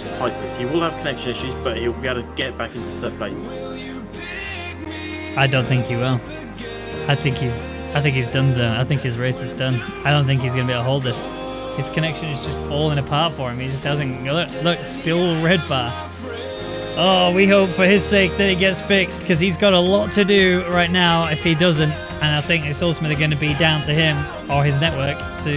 Hypers. He will have connection issues, but he'll be able to get back into third place. I don't think he will. I think he's done. I think his race is done. I don't think he's going to be able to hold this. His connection is just falling apart for him. He just doesn't. Look, still red bar. Oh, we hope for his sake that it gets fixed, because he's got a lot to do right now if he doesn't. And I think it's ultimately going to be down to him or his network to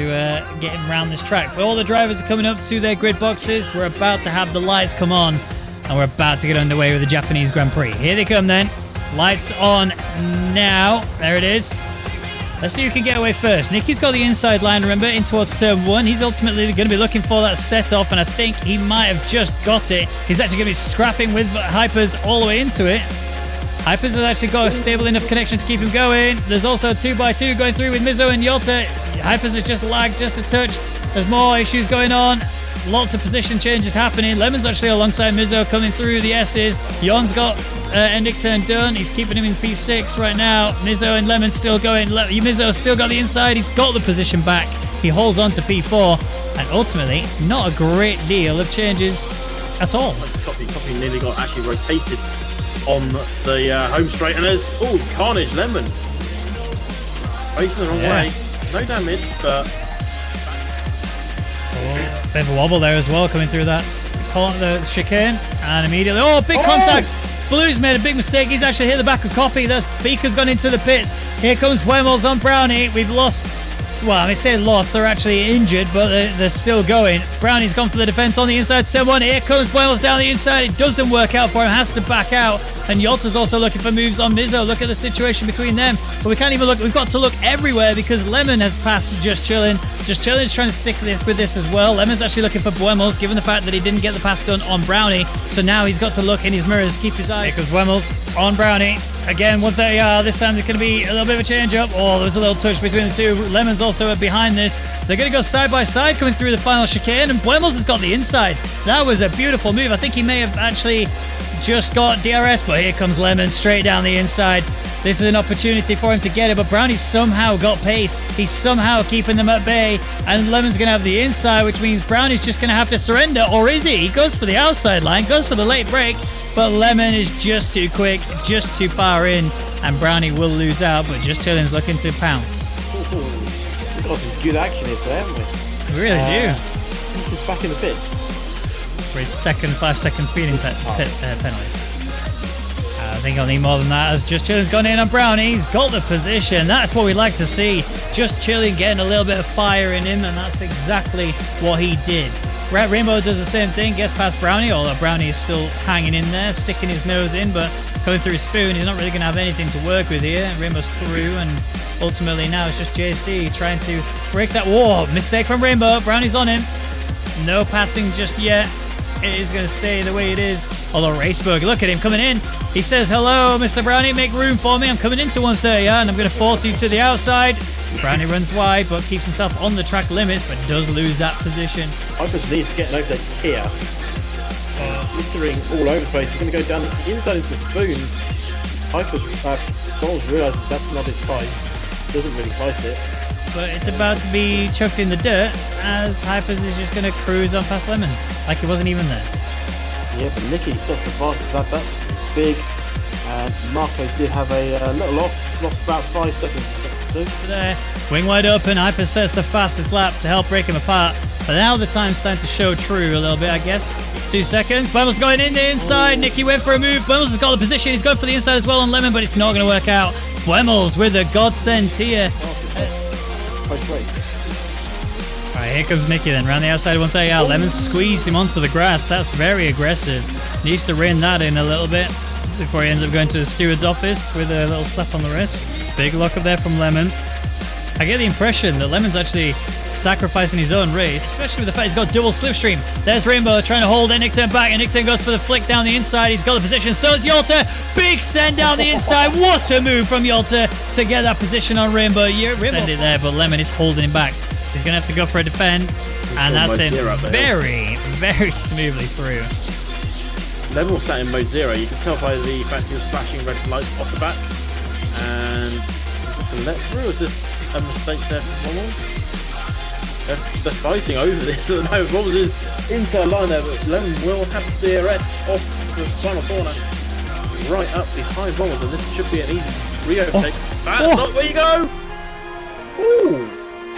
get him around this track. But all the drivers are coming up to their grid boxes. We're about to have the lights come on, and we're about to get underway with the Japanese Grand Prix. Here they come then. Lights on now. There it is. Let's see who can get away first. Nicky's got the inside line, remember, in towards turn 1. He's ultimately going to be looking for that set off, and I think he might have just got it. He's actually going to be scrapping with Hypers all the way into it. Hypers has actually got a stable enough connection to keep him going. There's also a 2x2 going through with Mizo and Yolta. Hypers has just lagged just a touch. There's more issues going on. Lots of position changes happening. Lemon's actually alongside Mizo coming through the S's. Yon's got ending turn done. He's keeping him in P6 right now. Mizo and Lemon still going. Mizo's still got the inside. He's got the position back. He holds on to P4. And ultimately, not a great deal of changes at all. Copy nearly got actually rotated on the home straight. And there's, carnage, Lemon. Facing the wrong way. No damage, but... Bit of a wobble there as well, coming through that the chicane, and immediately, big contact. Blue's made a big mistake. He's actually hit the back of Coffee. That's Beaker's gone into the pits. Here comes Wemmels on Brownie. We've lost. Well, I say lost. They're actually injured, but they're still going. Brownie's gone for the defense on the inside. Turn 1. Here comes Wemmels down the inside. It doesn't work out for him. Has to back out. And Yolta's also looking for moves on Mizo. Look at the situation between them. But we can't even look. We've got to look everywhere because Lemon has passed Just Chillin'. Just Chillin' is trying to stick with this as well. Lemon's actually looking for Wemmels, given the fact that he didn't get the pass done on Brownie. So now he's got to look in his mirrors, keep his eye. Here comes Wemmels on Brownie. Again, 130R. This time there's going to be a little bit of a change up. Oh, there was a little touch between the two. Lemon's also behind this. They're going to go side by side coming through the final chicane, and Wemmels has got the inside. That was a beautiful move. I think he may have actually just got DRS, but here comes Lemon straight down the inside. This is an opportunity for him to get it, but Brownie somehow got pace. He's somehow keeping them at bay, and Lemon's going to have the inside, which means Brownie's just going to have to surrender, or is he? He goes for the outside line, goes for the late break, but Lemon is just too quick, just too far in, and Brownie will lose out, but Just Chillin's looking to pounce. We've got some good action here today, haven't we? We really do. He's back in the pits. For his second 5-second speeding penalty. I think I'll need more than that, as Just Chillin's gone in on Brownie. He's got the position. That's what we like to see. Just Chillin getting a little bit of fire in him, and that's exactly what he did. Rainbow does the same thing, gets past Brownie, although Brownie is still hanging in there, sticking his nose in, but coming through Spoon, he's not really going to have anything to work with here. Rainbow's through, and ultimately now it's just JC trying to break that wall. Mistake from Rainbow. Brownie's on him. No passing just yet. It is going to stay the way it is. Although Raceberg, look at him coming in. He says, hello, Mr. Brownie, make room for me. I'm coming into 130, and I'm going to force you to the outside. Brownie runs wide, but keeps himself on the track limits, but does lose that position. I just need to get an overtake here. Littering all over the place. He's going to go down inside into the Spoon. Donald realises that's not his fight. Doesn't really fight it. But it's about to be chucked in the dirt, as Hypers is just going to cruise on past Lemon, like he wasn't even there. Yeah, but Nicky sets the fastest lap. That's big. And Marco did have a little lost about 5 seconds. There, wing wide open. Hypers sets the fastest lap to help break him apart. But now the time's starting to show true a little bit, I guess. 2 seconds. Wemmels going in the inside. Nicky went for a move. Wemmels has got the position. He's going for the inside as well on Lemon, but it's not going to work out. Wemmels with a godsend here. Alright, here comes Nicky then, round the outside 130 out. Lemon squeezed him onto the grass. That's very aggressive. Needs to rein that in a little bit before he ends up going to the steward's office with a little slap on the wrist. Big lock up there from Lemon. I get the impression that Lemon's actually sacrificing his own race, especially with the fact he's got double slipstream. There's Rainbow trying to hold Nixon back, and Nixon goes for the flick down the inside. He's got the position, so is Yolta. Big send down the inside. What a move from Yolta to get that position on Rainbow. Send it there, but Lemon is holding him back. He's going to have to go for a defend, and that's him very, very smoothly through. Lemon was sat in mode 0. You can tell by the fact he was flashing red lights off the back. And is this a let through, or is this a mistake there for Wemmels? They're fighting over this at the moment. What was his inside line there? But Lemon will have the DRS off the final corner. Right up behind Bommels, and this should be an easy re-overtake. That's not where you go! Ooh!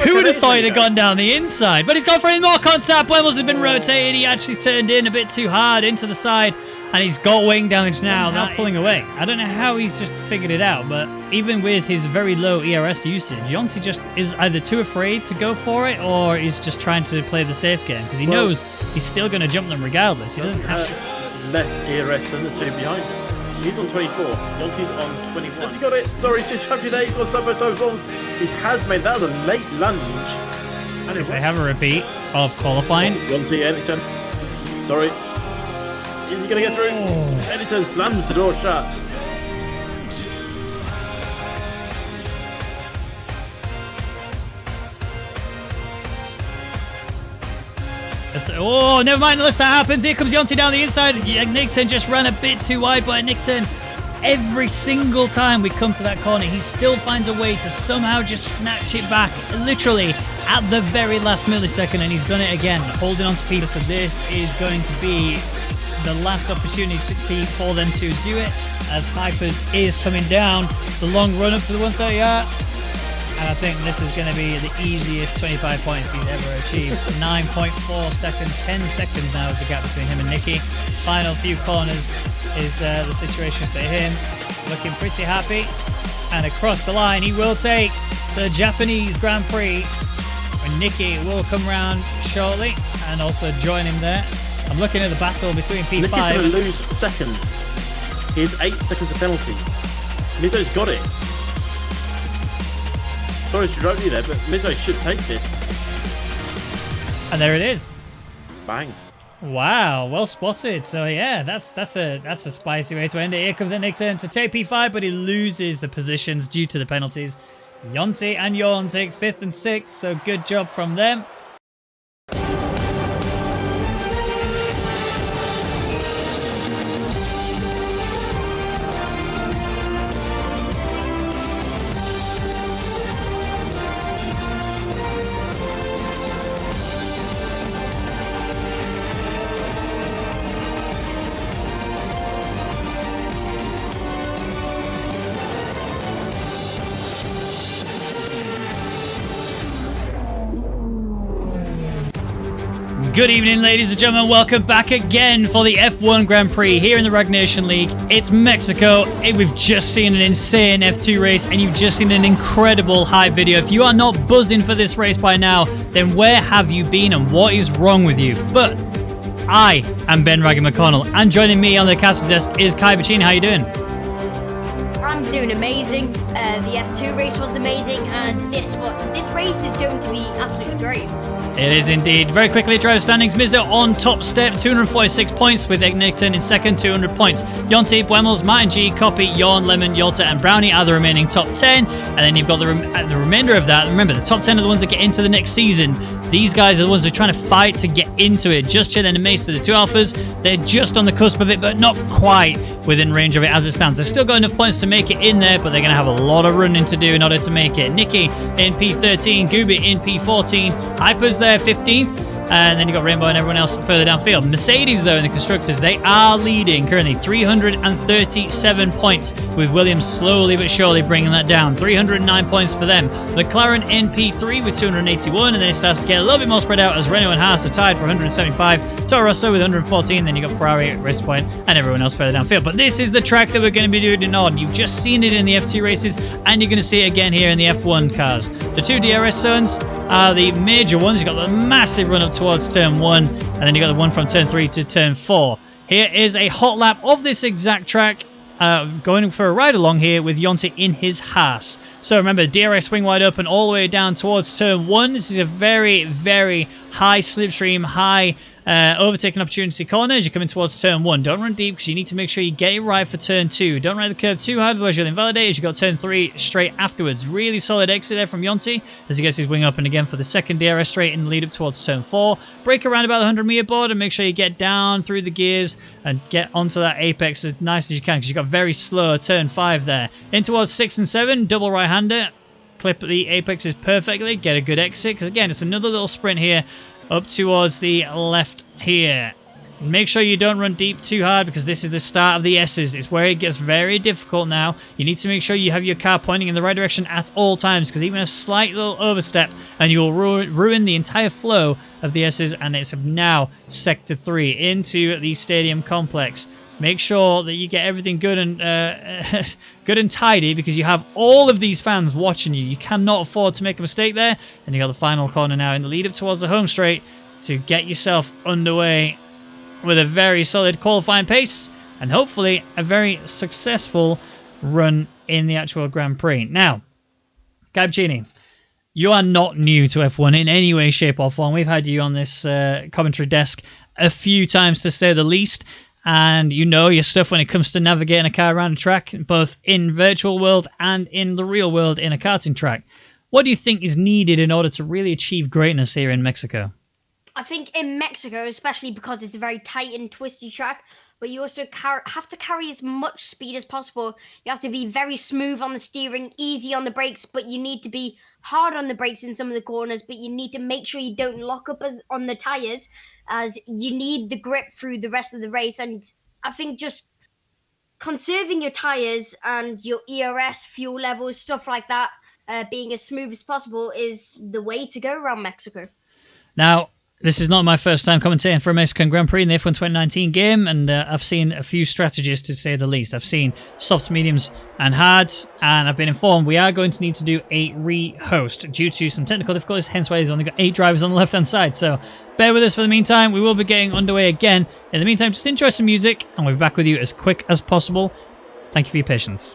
Who would have thought he'd have gone down the inside? But he's gone for more contact. Blemmels has been rotated. He actually turned in a bit too hard into the side. And he's got wing damage now. Not pulling away. I don't know how he's just figured it out. But even with his very low ERS usage, Yonsei just is either too afraid to go for it, or he's just trying to play the safe game. Because he knows he's still going to jump them regardless. He doesn't have to. Less ERS than the two behind him. He's on 24. Yontei's on 21. Has he got it? Sorry, Chichucky Day. He's got sub bombs. He has made that was a late lunge. And if they have a repeat of qualifying. Yontei, Edington. Sorry. Is he going to get through? Edington slams the door shut. Oh, never mind unless that happens. Here comes Yonsei down the inside. Nixon just ran a bit too wide, but Nixon, every single time we come to that corner, he still finds a way to somehow just snatch it back, literally at the very last millisecond, and he's done it again, holding on to Peter. So this is going to be the last opportunity for them to do it, as Hypers is coming down. The long run up to the 130R. And I think this is going to be the easiest 25 points he's ever achieved. 9.4 seconds, 10 seconds now is the gap between him and Nicky. Final few corners is the situation for him. Looking pretty happy. And across the line, he will take the Japanese Grand Prix. And Nicky will come round shortly and also join him there. I'm looking at the battle between P5. Nicky's going to lose second. He has 8 seconds of penalties. Mizo's got it. Sorry to drop you there, but Mizo should take this. And there it is. Bang. Wow, well spotted. So yeah, that's a spicy way to end it. Here comes Nixon to take P5, but he loses the positions due to the penalties. Yonsei and Yorn take 5th and 6th, so good job from them. Good evening, ladies and gentlemen. Welcome back again for the F1 Grand Prix here in the Rwagnation League. It's Mexico. We've just seen an insane F2 race, and you've just seen an incredible hype video. If you are not buzzing for this race by now, then where have you been and what is wrong with you? But I am Ben Raggy McConnell, and joining me on the casting desk is Kai Bacini. How you doing? I'm doing amazing. The F2 race was amazing, and this race is going to be absolutely great. It is indeed. Very quickly, driver standings. Mizo on top step, 246 points, with Igniton in second, 200 points. Yonsei, Blemmels, Martin G, Copy, Yorn, Lemon, Yolta, and Brownie are the remaining top 10. And then you've got the remainder of that. Remember, the top 10 are the ones that get into the next season. These guys are the ones who are trying to fight to get into it. Just Chin and Mace are the two alphas. They're just on the cusp of it, but not quite within range of it as it stands. They've still got enough points to make it in there, but they're going to have a lot of running to do in order to make it. Nicky in P13, Gooby in P14, Hyper's there 15th, and then you've got Rainbow and everyone else further downfield. Mercedes, though, in the constructors, they are leading currently 337 points, with Williams slowly but surely bringing that down. 309 points for them. McLaren in P3 with 281, and then it starts to get a little bit more spread out as Renault and Haas are tied for 175. Toro Rosso with 114, then you've got Ferrari at Race Point and everyone else further downfield. But this is the track that we're going to be doing it on. You've just seen it in the F2 races, and you're going to see it again here in the F1 cars. The two DRS zones are the major ones. You've got the massive run up towards turn 1, and then you've got the one from turn 3 to turn 4. Here is a hot lap of this exact track, going for a ride along here with Yonsei in his Haas. So remember, DRS swing wide open all the way down towards turn 1. This is a very, very high slipstream, high overtaking opportunity corner as you're coming towards turn 1. Don't run deep because you need to make sure you get it right for turn 2. Don't ride the curve too hard, otherwise you'll invalidate as you got turn 3 straight afterwards. Really solid exit there from Yonsei as he gets his wing up and again for the second DRS straight in the lead up towards turn 4. Brake around about the 100 meter board and make sure you get down through the gears and get onto that apex as nice as you can because you've got very slow turn 5 there. In towards 6 and 7, double right hander. clip the apexes perfectly, get a good exit, because again, it's another little sprint here up towards the left here. Make sure you don't run deep too hard because this is the start of the S's. It's where it gets very difficult now. You need to make sure you have your car pointing in the right direction at all times because even a slight little overstep and you will ruin the entire flow of the S's. And it's now Sector 3 into the stadium complex. Make sure that you get everything good and good and tidy because you have all of these fans watching you. You cannot afford to make a mistake there. And you got the final corner now in the lead up towards the home straight to get yourself underway with a very solid qualifying pace and hopefully a very successful run in the actual Grand Prix. Now, Gabchini, you are not new to F1 in any way, shape or form. We've had you on this commentary desk a few times to say the least, and you know your stuff when it comes to navigating a car around a track, both in virtual world and in the real world in a karting track. What do you think is needed in order to really achieve greatness here in Mexico? I think in Mexico, especially because it's a very tight and twisty track, but you also have to carry as much speed as possible. You have to be very smooth on the steering, easy on the brakes, but you need to be hard on the brakes in some of the corners, but you need to make sure you don't lock up on the tires as you need the grip through the rest of the race. And I think just conserving your tires and your ERS, fuel levels, stuff like that, being as smooth as possible is the way to go around Mexico. Now, this is not my first time commentating for a Mexican Grand Prix in the F1 2019 game, and I've seen a few strategies to say the least. I've seen softs, mediums, and hards, and I've been informed we are going to need to do a re-host due to some technical difficulties, hence why there's only got 8 drivers on the left-hand side. So bear with us for the meantime. We will be getting underway again. In the meantime, just enjoy some music, and we'll be back with you as quick as possible. Thank you for your patience.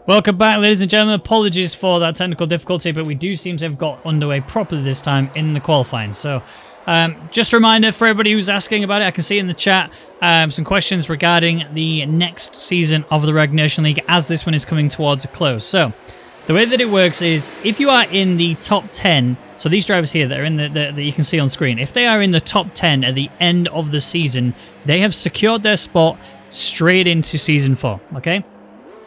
Welcome back, ladies and gentlemen. Apologies for that technical difficulty, but we do seem to have got underway properly this time in the qualifying. So, just a reminder for everybody who's asking about it, I can see in the chat some questions regarding the next season of the Rwagnation League as this one is coming towards a close. So, the way that it works is if you are in the top 10, so these drivers here that are in that you can see on screen, if they are in the top 10 at the end of the season, they have secured their spot straight into Season 4, okay?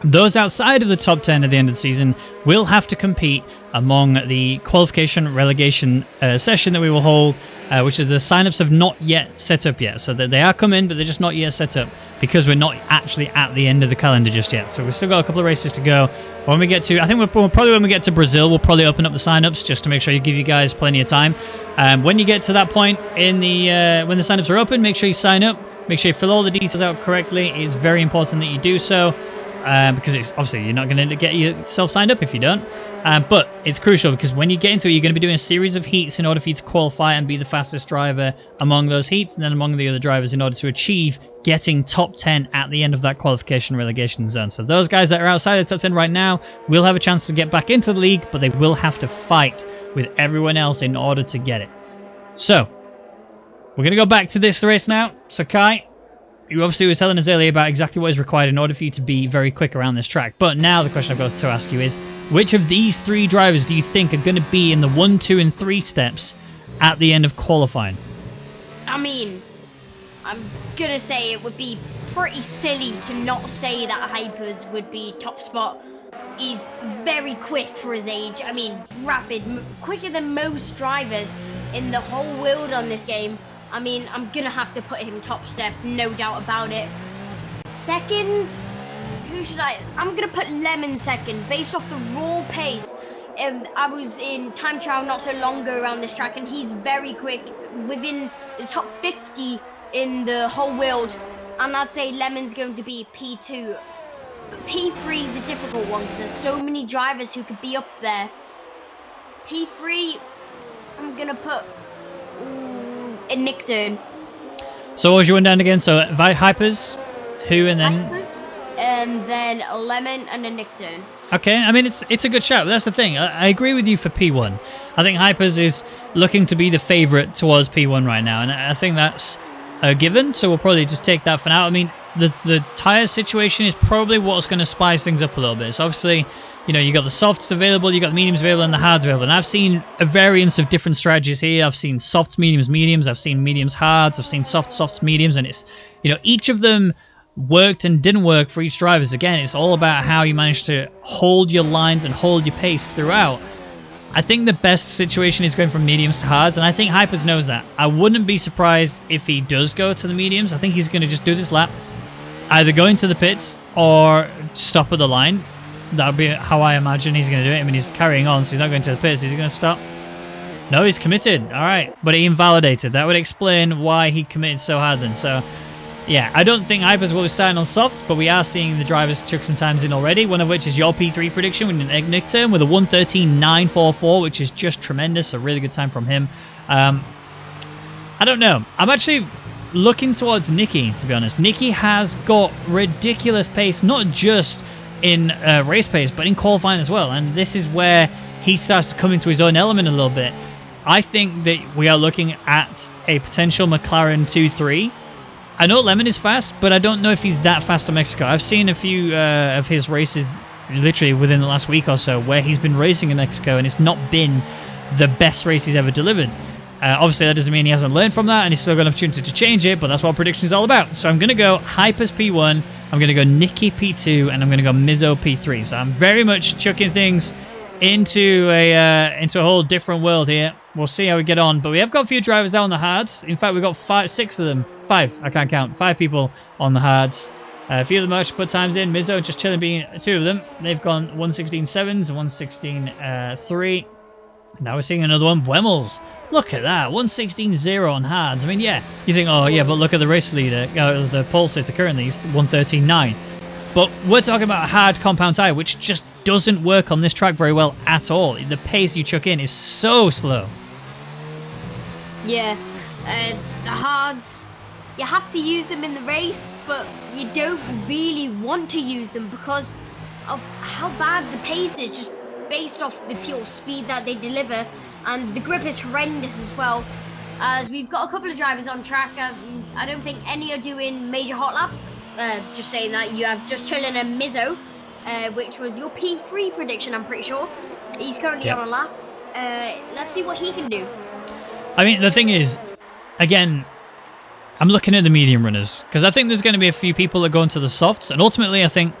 Those outside of the top 10 at the end of the season will have to compete among the qualification relegation session that we will hold, which is the sign-ups have not yet set up yet. So that they are coming, but they're just not yet set up because we're not actually at the end of the calendar just yet. So we've still got a couple of races to go. When we get to, I think we'll probably when we get to Brazil, we'll probably open up the sign-ups just to make sure you give you guys plenty of time. When you get to that point in the when the sign-ups are open, make sure you sign up. Make sure you fill all the details out correctly. It's very important that you do so. Because it's obviously you're not going to get yourself signed up if you don't. But it's crucial because when you get into it, you're going to be doing a series of heats in order for you to qualify and be the fastest driver among those heats and then among the other drivers in order to achieve getting top 10 at the end of that qualification relegation zone. So those guys that are outside of the top 10 right now will have a chance to get back into the league, but they will have to fight with everyone else in order to get it. So we're going to go back to this race now. So Kai, you obviously were telling us earlier about exactly what is required in order for you to be very quick around this track. But now the question I've got to ask you is, which of these three drivers do you think are going to be in the 1, 2, and 3 steps at the end of qualifying? I mean, I'm going to say it would be pretty silly to not say that Hypers would be top spot. He's very quick for his age. I mean, rapid, quicker than most drivers in the whole world on this game. I mean, I'm going to have to put him top step, no doubt about it. Second, who should I... I'm going to put Lemon second, based off the raw pace. I was in time trial not so long ago around this track, and he's very quick, within the top 50 in the whole world. And I'd say Lemon's going to be P2. But P3 is a difficult one, because there's so many drivers who could be up there. P3, I'm going to put... in Nickturn. So what was your one down again? So Hypers, who, and then... Hypers, and then a Lemon, and a Nickturn. Okay, I mean, it's a good shout. That's the thing. I agree with you for P1. I think Hypers is looking to be the favourite towards P1 right now, and I think that's a given, so we'll probably just take that for now. I mean, the tyre situation is probably what's going to spice things up a little bit. So obviously, you know, you got the softs available, you got the mediums available, and the hards available. And I've seen a variance of different strategies here. I've seen softs, mediums. I've seen mediums, hards. I've seen softs, mediums, and it's, you know, each of them worked and didn't work for each drivers. Again, it's all about how you manage to hold your lines and hold your pace throughout. I think the best situation is going from mediums to hards, and I think Hypers knows that. I wouldn't be surprised if he does go to the mediums. I think he's going to just do this lap, either go into the pits or stop at the line. That would be how I imagine he's going to do it. I mean, he's carrying on, so he's not going to the pits. Is he going to stop? No, he's committed. All right, but he invalidated. That would explain why he committed so hard then. So, yeah, I don't think Hypers will be starting on softs, but we are seeing the drivers chuck some times in already, one of which is your P3 prediction with an Nick turn with a 1:13.944, which is just tremendous. A really good time from him. I don't know. I'm actually looking towards Nicky, to be honest. Nicky has got ridiculous pace, not just in race pace, but in qualifying as well. And this is where he starts to come into his own element a little bit. I think that we are looking at a potential McLaren 2-3. I know Lemon is fast, but I don't know if he's that fast in Mexico. I've seen a few of his races literally within the last week or so where he's been racing in Mexico, and it's not been the best race he's ever delivered. Obviously, that doesn't mean he hasn't learned from that, and he's still got an opportunity to change it, but that's what prediction is all about. So I'm going to go Hypers P1, I'm going to go Nicky P2, and I'm going to go Mizzo P3. So I'm very much chucking things into a whole different world here. We'll see how we get on, but we have got a few drivers out on the hards. In fact, we've got 6 of them. 5, I can't count. 5 people on the hards. A few of them actually put times in. Mizzo just chilling being 2 of them. They've gone 1:16.7s, 1:16.3. Now we're seeing another one. Wemmels. Look at that. 1:16.0 on hards. I mean, yeah. You think, oh, yeah, but look at the race leader. The pole sitter currently is 1:13.9. But we're talking about a hard compound tyre, which just doesn't work on this track very well at all. The pace you chuck in is so slow. Yeah. The hards, you have to use them in the race, but you don't really want to use them because of how bad the pace is, just based off the pure speed that they deliver, and the grip is horrendous as well. As we've got a couple of drivers on track, I don't think any are doing major hot laps. Just saying that, you have just chilling and Mizzo, which was your P3 prediction, I'm pretty sure. He's currently on a lap. Let's see what he can do. I mean, the thing is, again, I'm looking at the medium runners because I think there's going to be a few people that go into the softs, and ultimately I think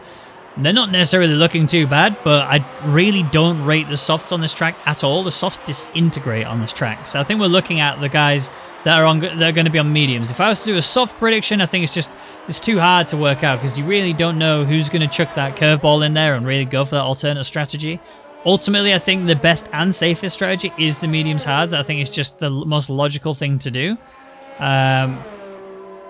they're not necessarily looking too bad, but I really don't rate the softs on this track at all. The softs disintegrate on this track, so I think we're looking at the guys that are going to be on mediums. If I was to do a soft prediction, I think it's too hard to work out because you really don't know who's going to chuck that curveball in there and really go for that alternate strategy. Ultimately, I think the best and safest strategy is the mediums hards. I think it's just the most logical thing to do.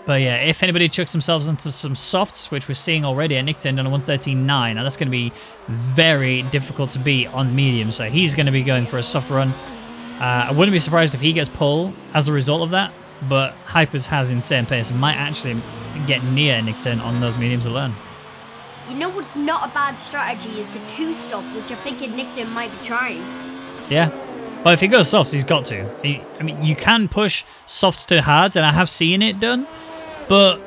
But yeah, if anybody chucks themselves into some softs, which we're seeing already at Nickton on a 113.9, now that's going to be very difficult to beat on medium, so he's going to be going for a soft run. I wouldn't be surprised if he gets pole as a result of that, but Hypers has insane pace and might actually get near Nickton on those mediums alone. You know what's not a bad strategy is the two-stop, which I think Nickton might be trying. Yeah. Well, if he goes softs, he's got to. I mean, you can push softs to hards, and I have seen it done, but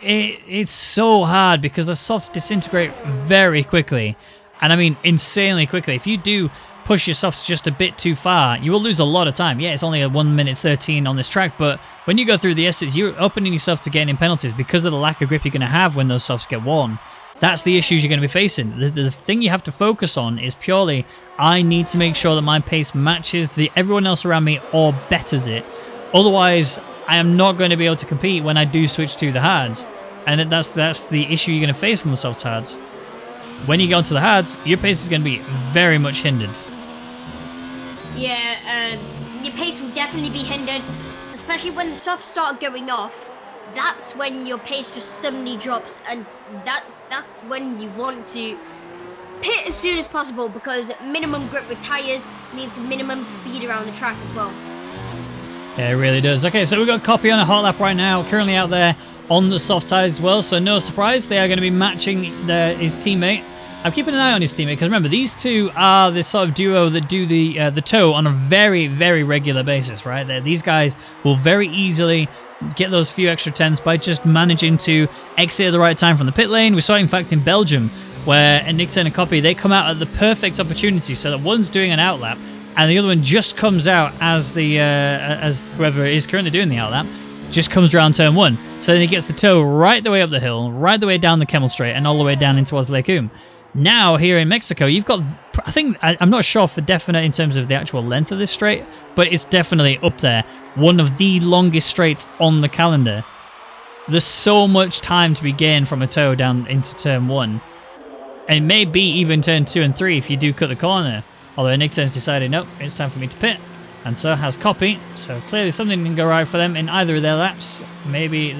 it's so hard because the softs disintegrate very quickly. And I mean, insanely quickly. If you do push your softs just a bit too far, you will lose a lot of time. Yeah, it's only a 1 minute 13 on this track, but when you go through the S's, you're opening yourself to getting penalties because of the lack of grip you're going to have when those softs get worn. That's the issues you're going to be facing. The thing you have to focus on is purely, I need to make sure that my pace matches everyone else around me or betters it. Otherwise, I am not going to be able to compete when I do switch to the hards. And that's the issue you're going to face on the soft hards. When you go into the hards, your pace is going to be very much hindered. Yeah, your pace will definitely be hindered, especially when the softs start going off. That's when your pace just suddenly drops, and that's when you want to pit as soon as possible, because minimum grip with tyres means minimum speed around the track as well. Yeah, it really does. Okay, so we've got Copy on a hot lap right now, currently out there on the soft tyres as well, so no surprise, they are going to be matching his teammate. I'm keeping an eye on his teammate, because remember, these two are the sort of duo that do the tow on a very, very regular basis, right? These guys will very easily get those few extra tenths by just managing to exit at the right time from the pit lane. We saw it, in fact, in Belgium, where Nickton and Copy, they come out at the perfect opportunity, so that one's doing an outlap, and the other one just comes out as as whoever is currently doing the outlap just comes around turn one. So then he gets the tow right the way up the hill, right the way down the Kemmel Straight, and all the way down in towards Lake Oum. Now, here in Mexico, you've got, I'm not sure for definite in terms of the actual length of this straight, but it's definitely up there. One of the longest straights on the calendar. There's so much time to be gained from a tow down into turn one. And maybe even turn 2 and 3 if you do cut the corner. Although Nickton's decided, nope, it's time for me to pit. And so has Copy. So clearly something can go right for them in either of their laps. Maybe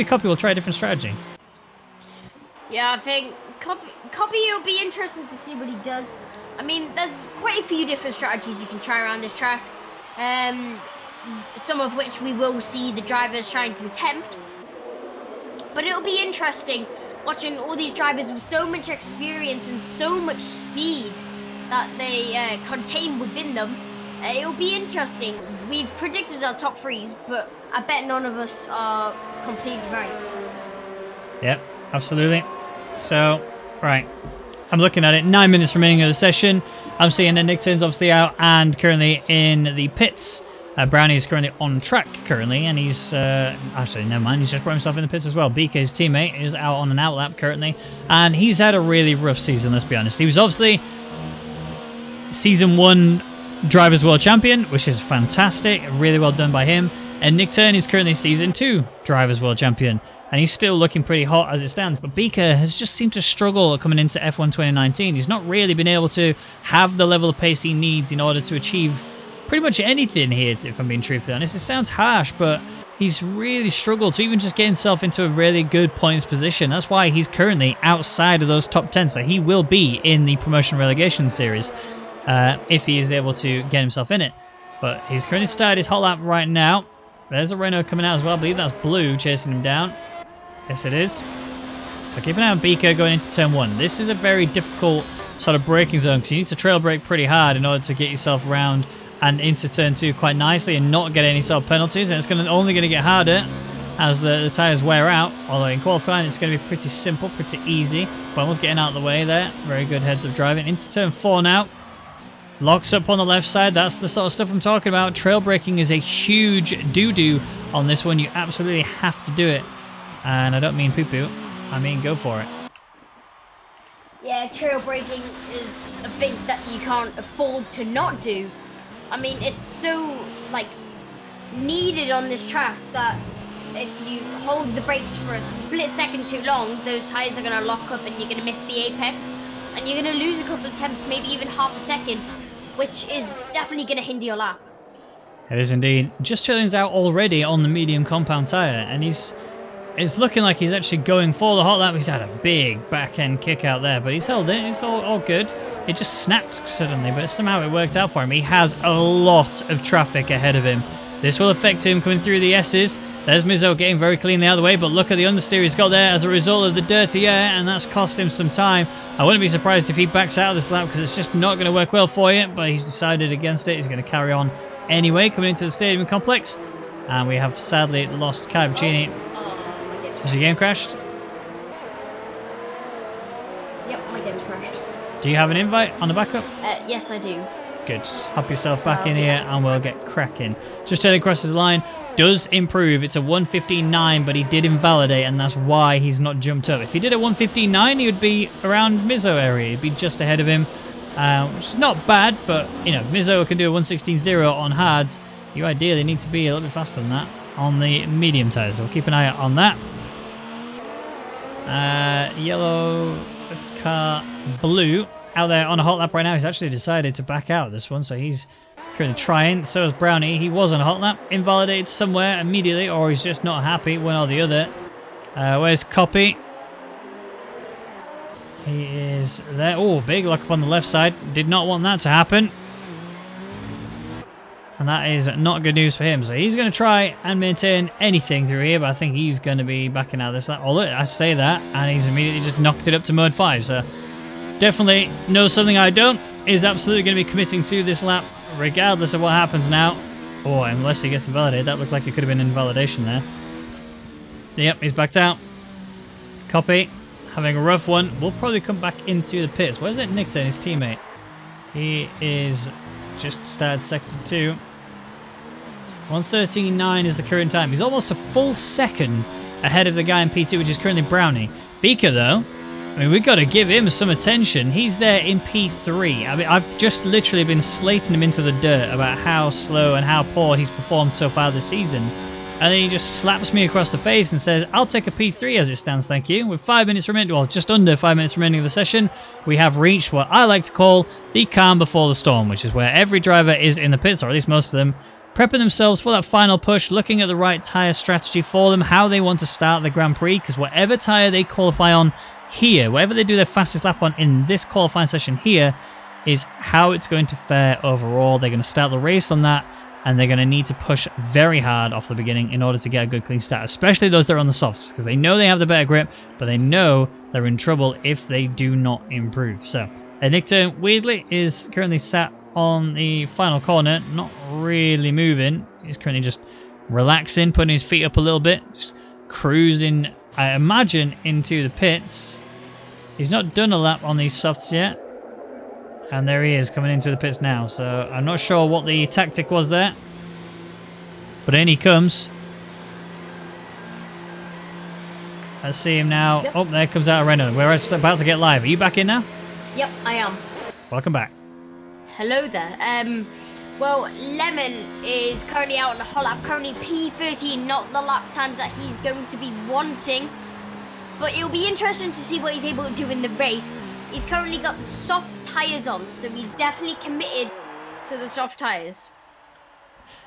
Copy will try a different strategy. Yeah, I think Copy, it'll be interesting to see what he does. I mean, there's quite a few different strategies you can try around this track. Some of which we will see the drivers trying to attempt. But it'll be interesting watching all these drivers with so much experience and so much speed that they contain within them. It'll be interesting. We've predicted our top threes, but I bet none of us are completely right. Yep, absolutely. So, right, I'm looking at it. 9 minutes remaining of the session. I'm seeing that Nickton's obviously out and currently in the pits. Brownie is currently on track currently, and he's actually never mind. He's just brought himself in the pits as well. BK's teammate is out on an outlap currently, and he's had a really rough season. Let's be honest. He was obviously season 1 Drivers' World Champion, which is fantastic. Really well done by him. And Nickton is currently season 2 Drivers' World Champion. And he's still looking pretty hot as it stands. But Beaker has just seemed to struggle coming into F1 2019. He's not really been able to have the level of pace he needs in order to achieve pretty much anything here, if I'm being truthfully honest. It sounds harsh, but he's really struggled to even just get himself into a really good points position. That's why he's currently outside of those top 10. So he will be in the promotion relegation series if he is able to get himself in it. But he's currently started his hot lap right now. There's a Renault coming out as well. I believe that's Blue chasing him down. Yes, it is. So keep an eye on Beaker going into turn 1. This is a very difficult sort of braking zone because you need to trail brake pretty hard in order to get yourself around and into turn 2 quite nicely and not get any sort of penalties. And it's only going to get harder as the tyres wear out. Although in qualifying it's going to be pretty simple, pretty easy. But almost getting out of the way there. Very good heads of driving. Into turn 4 now. Locks up on the left side. That's the sort of stuff I'm talking about. Trail braking is a huge doo-doo on this one. You absolutely have to do it. And I don't mean poo-poo. I mean go for it. Yeah, trail braking is a thing that you can't afford to not do. I mean, it's so, like, needed on this track that if you hold the brakes for a split second too long, those tyres are going to lock up and you're going to miss the apex. And you're going to lose a couple of attempts, maybe even half a second, which is definitely going to hinder your lap. It is indeed. Just Chilling's out already on the medium compound tyre, and it's looking like he's actually going for the hot lap. He's had a big back end kick out there, but he's held it. It's all good. It just snaps suddenly, but somehow it worked out for him. He has a lot of traffic ahead of him. This will affect him coming through the S's. There's Mizzo getting very cleanly out of the way, but look at the understeer he's got there as a result of the dirty air, and that's cost him some time. I wouldn't be surprised if he backs out of this lap because it's just not going to work well for you, but he's decided against it. He's going to carry on anyway, coming into the stadium complex. And we have sadly lost Kai Vicini. Has your game crashed? Yep, my game's crashed. Do you have an invite on the backup? Yes, I do. Good. Hop yourself back in here and we'll get cracking. Just turning across his line. Does improve. It's a 1:15.9, but he did invalidate, and that's why he's not jumped up. If he did a 1:15.9, he would be around Mizzo area. He'd be just ahead of him, which is not bad, but, you know, Mizzo can do a 1:16.0 on hards. You ideally need to be a little bit faster than that on the medium tyres, so we'll keep an eye out on that. Yellow car, blue, out there on a hot lap right now. He's actually decided to back out of this one, so he's currently trying. So is Brownie. He was on a hot lap, invalidated somewhere immediately, or he's just not happy, one or the other. Where's Copy? He is there. Oh, big lock up on the left side. Did not want that to happen. And that is not good news for him. So he's going to try and maintain anything through here, but I think he's going to be backing out of this lap. Oh, look, I say that, and he's immediately just knocked it up to mode 5. So definitely knows something I don't. Is absolutely going to be committing to this lap, regardless of what happens now. Oh, unless he gets invalidated. That looked like it could have been invalidation there. Yep, he's backed out. Copy. Having a rough one. We'll probably come back into the pits. Where's it Nickton, his teammate? He is just started sector 2. 1:13.9 is the current time. He's almost a full second ahead of the guy in P2, which is currently Brownie. Beaker, though, I mean, we've got to give him some attention. He's there in P3. I mean, I've just literally been slating him into the dirt about how slow and how poor he's performed so far this season. And then he just slaps me across the face and says, I'll take a P3 as it stands, thank you. With 5 minutes remaining, well, just under 5 minutes remaining of the session, we have reached what I like to call the calm before the storm, which is where every driver is in the pits, or at least most of them, prepping themselves for that final push, looking at the right tyre strategy for them, how they want to start the Grand Prix, because whatever tyre they qualify on here, whatever they do their fastest lap on in this qualifying session here, is how it's going to fare overall. They're going to start the race on that, and they're going to need to push very hard off the beginning in order to get a good clean start, especially those that are on the softs, because they know they have the better grip, but they know they're in trouble if they do not improve. So, Nickton, weirdly, is currently sat on the final corner, not really moving. He's currently just relaxing, putting his feet up a little bit, just cruising, I imagine, into the pits. He's not done a lap on these softs yet. And there he is, coming into the pits now. So I'm not sure what the tactic was there. But in he comes. Let's see him now. Yep. Oh, there comes out Renault. We're about to get live. Are you back in now? Yep, I am. Welcome back. Hello there. Well, Lemon is currently out on the hot lap. Currently P13, not the lap times that he's going to be wanting. But it'll be interesting to see what he's able to do in the race. He's currently got the soft tyres on, so he's definitely committed to the soft tyres.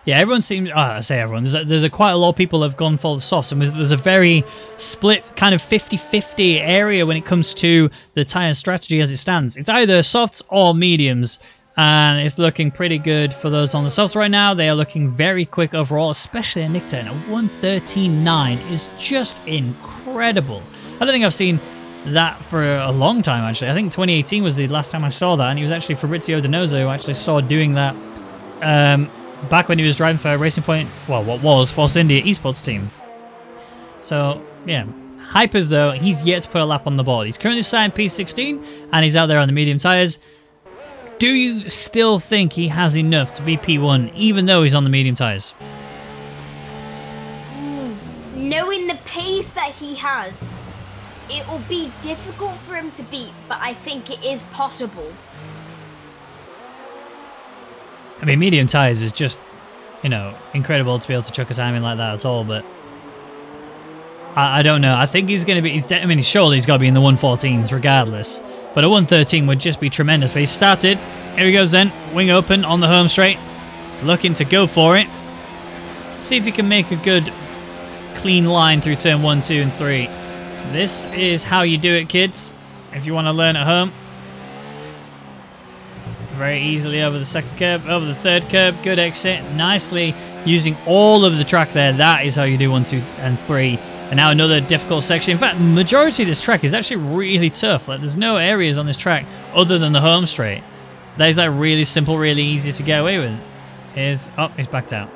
Yeah, everyone seems... Oh, I say everyone. There's quite a lot of people have gone for the softs, and there's a very split kind of 50-50 area when it comes to the tyre strategy as it stands. It's either softs or mediums, and it's looking pretty good for those on the softs right now. They are looking very quick overall, especially a Nickton. A 1:13.9 is just incredible. I don't think I've seen that for a long time, actually. I think 2018 was the last time I saw that, and he was actually Fabrizio Donoso who actually saw doing that back when he was driving for Racing Point, well, what was Force India esports team. So, yeah. Hypers, though, he's yet to put a lap on the board. He's currently signed P16, and he's out there on the medium tyres. Do you still think he has enough to be P1, even though he's on the medium tyres? Knowing the pace that he has, it will be difficult for him to beat, but I think it is possible. I mean, medium tyres is just, you know, incredible to be able to chuck a time in like that at all, but I don't know. I think he's going to be, I mean, surely he's got to be in the 114s regardless, but a 113 would just be tremendous. But he started, here he goes then, wing open on the home straight, looking to go for it. See if he can make a good, clean line through turn 1, 2, and 3. This is how you do it, kids, if you want to learn at home. Very easily over the second curb, over the third curb, good exit, nicely using all of the track there. That is how you do 1, 2, and 3. And now another difficult section. In fact, the majority of this track is actually really tough. Like, there's no areas on this track other than the home straight. That is like really simple, really easy to get away with. He's backed out.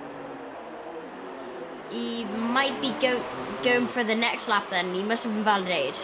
He might be going for the next lap then. He must have been validated.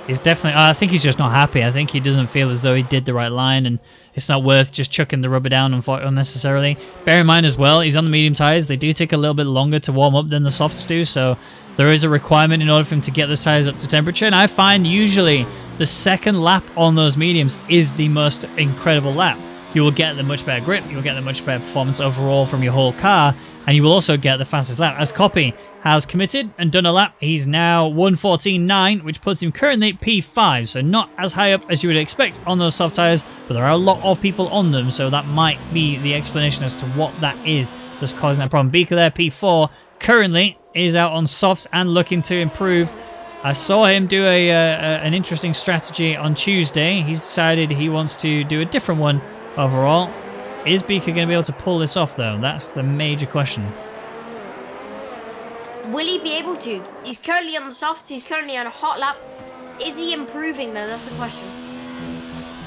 He's definitely, I think he's just not happy. I think he doesn't feel as though he did the right line, and it's not worth just chucking the rubber down unnecessarily. Bear in mind as well, he's on the medium tyres. They do take a little bit longer to warm up than the softs do, so there is a requirement in order for him to get those tyres up to temperature. And I find usually the second lap on those mediums is the most incredible lap. You will get the much better grip, you will get the much better performance overall from your whole car, and you will also get the fastest lap. As Copy has committed and done a lap, he's now 1:14.9, which puts him currently P5, so not as high up as you would expect on those soft tyres, but there are a lot of people on them, so that might be the explanation as to what that is that's causing that problem. Beaker there, P4, currently is out on softs and looking to improve. I saw him do an interesting strategy on Tuesday. He's decided he wants to do a different one overall. Is Beaker going to be able to pull this off, though? That's the major question. Will he be able to? He's currently on the softs. He's currently on a hot lap. Is he improving, though? That's the question.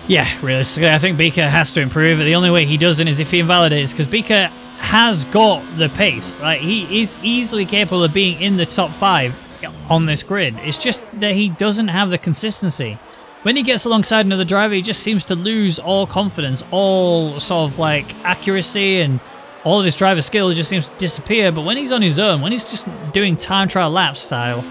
Yeah, realistically, I think Beaker has to improve. The only way he doesn't is if he invalidates, because Beaker has got the pace. Like, he is easily capable of being in the top 5 on this grid. It's just that he doesn't have the consistency. When he gets alongside another driver, he just seems to lose all confidence, all sort of like accuracy, and all of his driver skill just seems to disappear. But when he's on his own, when he's just doing time trial lap style,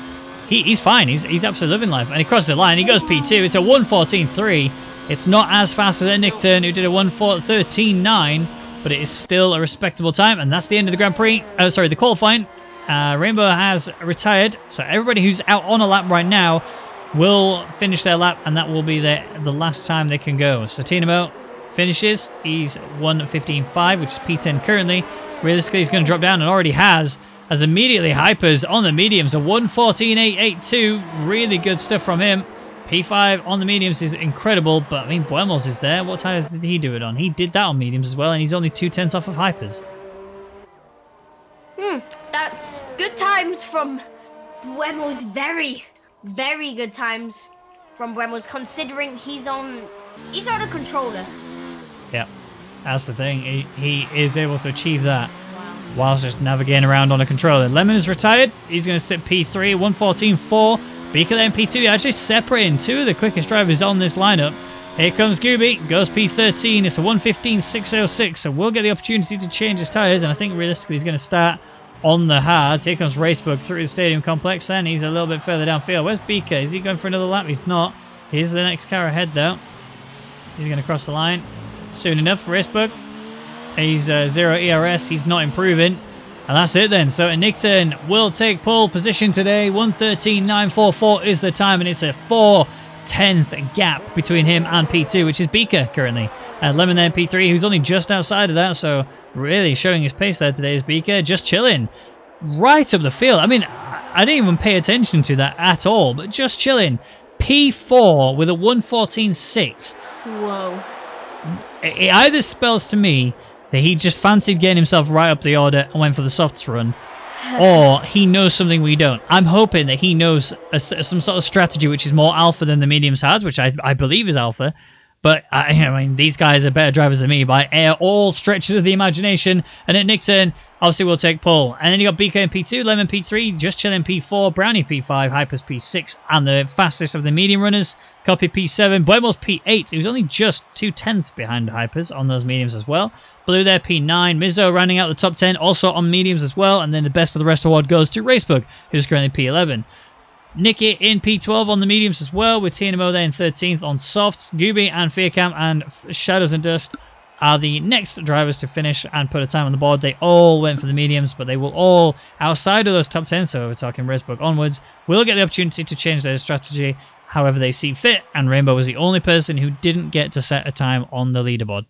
he's fine. He's absolutely living life. And he crosses the line. He goes P2. It's a 1:14.3. It's not as fast as Nick Turn, who did a 1:13.9, but it is still a respectable time. And that's the end of the Grand Prix. The qualifying. Rainbow has retired, so everybody who's out on a lap right now will finish their lap, and that will be the last time they can go. So Tinamo finishes. He's 1:15.5, which is P10 currently. Realistically, he's going to drop down, and already has, as immediately Hypers on the mediums. A 1:14.882. Really good stuff from him. P5 on the mediums is incredible, but I mean, Buemos is there. What tires did he do it on? He did that on mediums as well, and he's only 2/10 off of Hypers. That's good times from Buemos. Very, very good times from Buemos, considering he's on a controller. Yeah, that's the thing. He is able to achieve that whilst just navigating around on a controller. Lemon is retired. He's going to sit P3, 1:14.4. Beaker then P2, actually separating two of the quickest drivers on this lineup. Here comes Gooby, goes P13. It's a 1:15.606, so we'll get the opportunity to change his tyres, and I think realistically he's going to start on the hards. Here comes Racebook through the stadium complex, then he's a little bit further downfield. Where's Beaker? Is he going for another lap? He's not. Here's the next car ahead, though. He's going to cross the line soon enough. Racebook, he's 0 ERS. He's not improving. And that's it then. So Nickton will take pole position today. 1:13.944 is the time, and it's a 4/10 gap between him and P2, which is Beaker currently. Lemon then P3, who's only just outside of that, so really showing his pace there today is Beaker. Just chilling right up the field. I mean, I didn't even pay attention to that at all, but just chilling. P4 with a 1:14.6. Whoa. It either spells to me that he just fancied getting himself right up the order and went for the softs run, or he knows something we don't. I'm hoping that he knows some sort of strategy which is more alpha than the mediums has, which I believe is alpha. But I mean, these guys are better drivers than me by all stretches of the imagination. And at Nick turn, obviously we'll take pole. And then you got BK in P2, Lemon P3, Just Chilling P4, Brownie P5, Hypers P6, and the fastest of the medium runners, Copy P7, Buemo's P8. He was only just 2/10 behind Hypers on those mediums as well. Blue there P9, Mizzo rounding out the top 10, also on mediums as well. And then the best of the rest award goes to Racebug, who's currently P11. Nicky in P12 on the mediums as well, with TNMO there in 13th on softs. Gooby and Fearcam and Shadows and Dust are the next drivers to finish and put a time on the board. They all went for the mediums, but they will all, outside of those top 10, so we're talking Racebook onwards, will get the opportunity to change their strategy however they see fit, and Rainbow was the only person who didn't get to set a time on the leaderboard.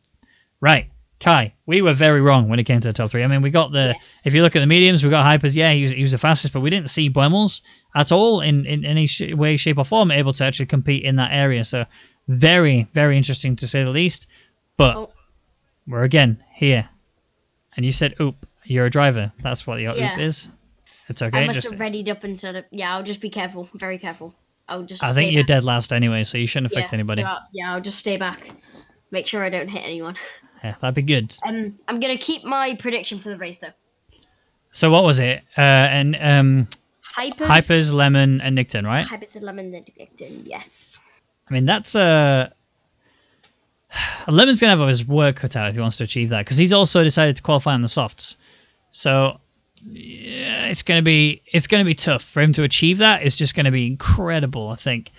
Right. Kai, we were very wrong when it came to the top 3. I mean, we got the... Yes. If you look at the mediums, we got Hypers. Yeah, he was the fastest, but we didn't see Buemels at all in any way, shape, or form able to actually compete in that area. So very, very interesting to say the least. But we're again here. And you said, oop, you're a driver. That's what your oop is. It's okay. I must have readied up and said it. Yeah, I'll just be careful. Very careful. I think you're dead last anyway, so you shouldn't affect anybody. I'll just stay back. Make sure I don't hit anyone. Yeah, that'd be good. I'm gonna keep my prediction for the race though. So what was it? Hypers, Lemon, and Nickton, right? Hypers, Lemon, and Nickton. Yes. I mean, that's Lemon's gonna have his work cut out if he wants to achieve that, because he's also decided to qualify on the softs. So yeah, it's gonna be tough for him to achieve that. It's just gonna be incredible, I think.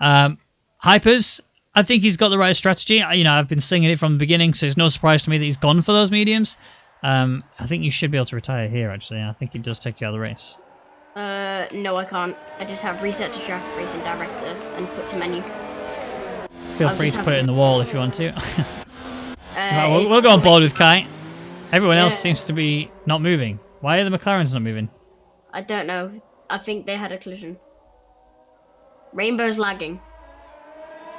Hypers, I think he's got the right strategy. You know, I've been singing it from the beginning, so it's no surprise to me that he's gone for those mediums. I think you should be able to retire here, actually. I think he does take you out of the race. No, I can't. I just have reset to track, racing director, and put to menu. Feel free to put it in the wall if you want to. We'll go on board with Kai. Everyone else seems to be not moving. Why are the McLarens not moving? I don't know. I think they had a collision. Rainbow's lagging.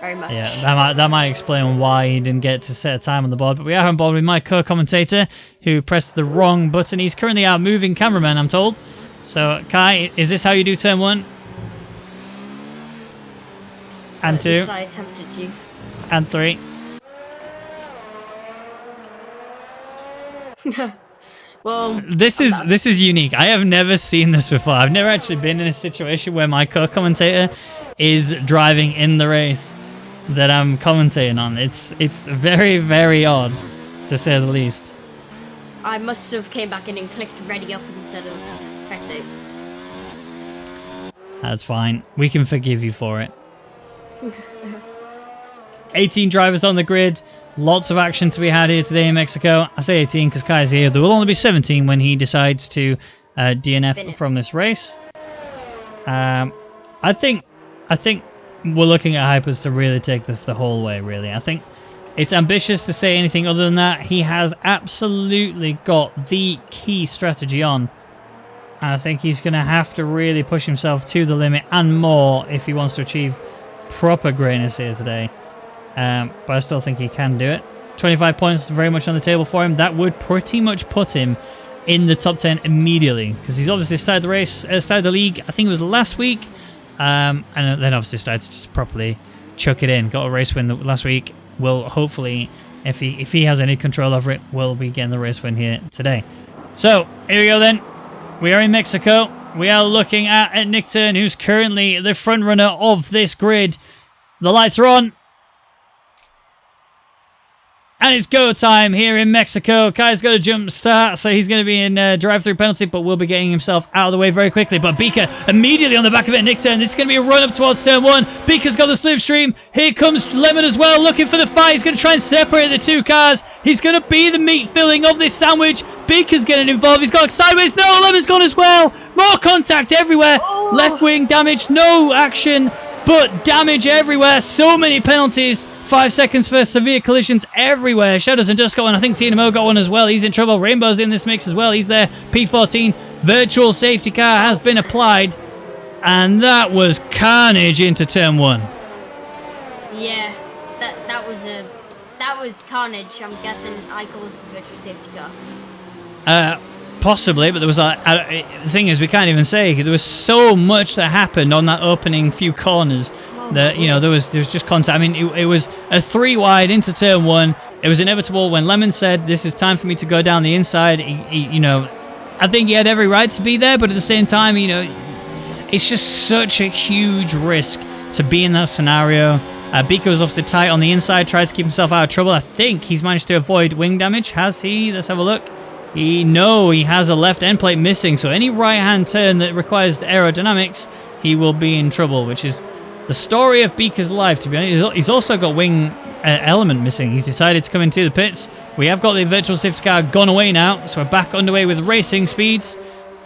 Very much. Yeah, that might explain why he didn't get to set a time on the board. But we are on board with my co-commentator, who pressed the wrong button. He's currently our moving cameraman, I'm told. So, Kai, is this how you do turn 1? And 2? I attempted to. And 3? Well, this is unique. I have never seen this before. I've never actually been in a situation where my co-commentator is driving in the race that I'm commentating on. It's very, very odd, to say the least. I must have came back in and clicked ready up instead of spectate. That's fine. We can forgive you for it. 18 drivers on the grid. Lots of action to be had here today in Mexico. I say 18 because Kai's here. There will only be 17 when he decides to DNF from this race. I think we're looking at Hypers to really take this the whole way, really. I think it's ambitious to say anything other than that. He has absolutely got the key strategy on. And I think he's going to have to really push himself to the limit and more if he wants to achieve proper greatness here today. But I still think he can do it. 25 points is very much on the table for him. That would pretty much put him in the top 10 immediately, because he's obviously started the league, I think it was last week. And then obviously started to just properly chuck it in. Got a race win last week. Will hopefully, if he has any control over it, will be getting the race win here today. So here we go then. We are in Mexico. We are looking at Nick Turn, who's currently the front runner of this grid. The lights are on. And it's go time here in Mexico. Kai's got a jump start, so he's going to be in drive-through penalty, but will be getting himself out of the way very quickly. But Beaker immediately on the back of it, Nick Turn. This is going to be a run up towards turn 1. Beaker's got the slipstream. Here comes Lemon as well, looking for the fight. He's going to try and separate the two cars. He's going to be the meat filling of this sandwich. Beaker's getting involved. He's got sideways. No, Lemon's gone as well. More contact everywhere. Oh. Left wing damage. No action, but damage everywhere. So many penalties. 5 seconds for severe collisions everywhere. Shadows and Dust got one. I think TNMO got one as well. He's in trouble. Rainbow's in this mix as well. He's there. P14. Virtual safety car has been applied. And that was carnage into turn 1. Yeah, that was carnage. I'm guessing I called the virtual safety car. Possibly, but there was the thing is, we can't even say. There was so much that happened on that opening few corners that there was just contact. I mean, it was a 3 wide into turn 1. It was inevitable when Lemon said, "This is time for me to go down the inside." I think he had every right to be there, but at the same time, it's just such a huge risk to be in that scenario. Bika was obviously tight on the inside, tried to keep himself out of trouble. I think he's managed to avoid wing damage. Has he? Let's have a look. He has a left end plate missing, so any right-hand turn that requires aerodynamics, he will be in trouble, which is the story of Beaker's life, to be honest. He's also got wing element missing. He's decided to come into the pits. We have got the virtual safety car gone away now, so we're back underway with racing speeds,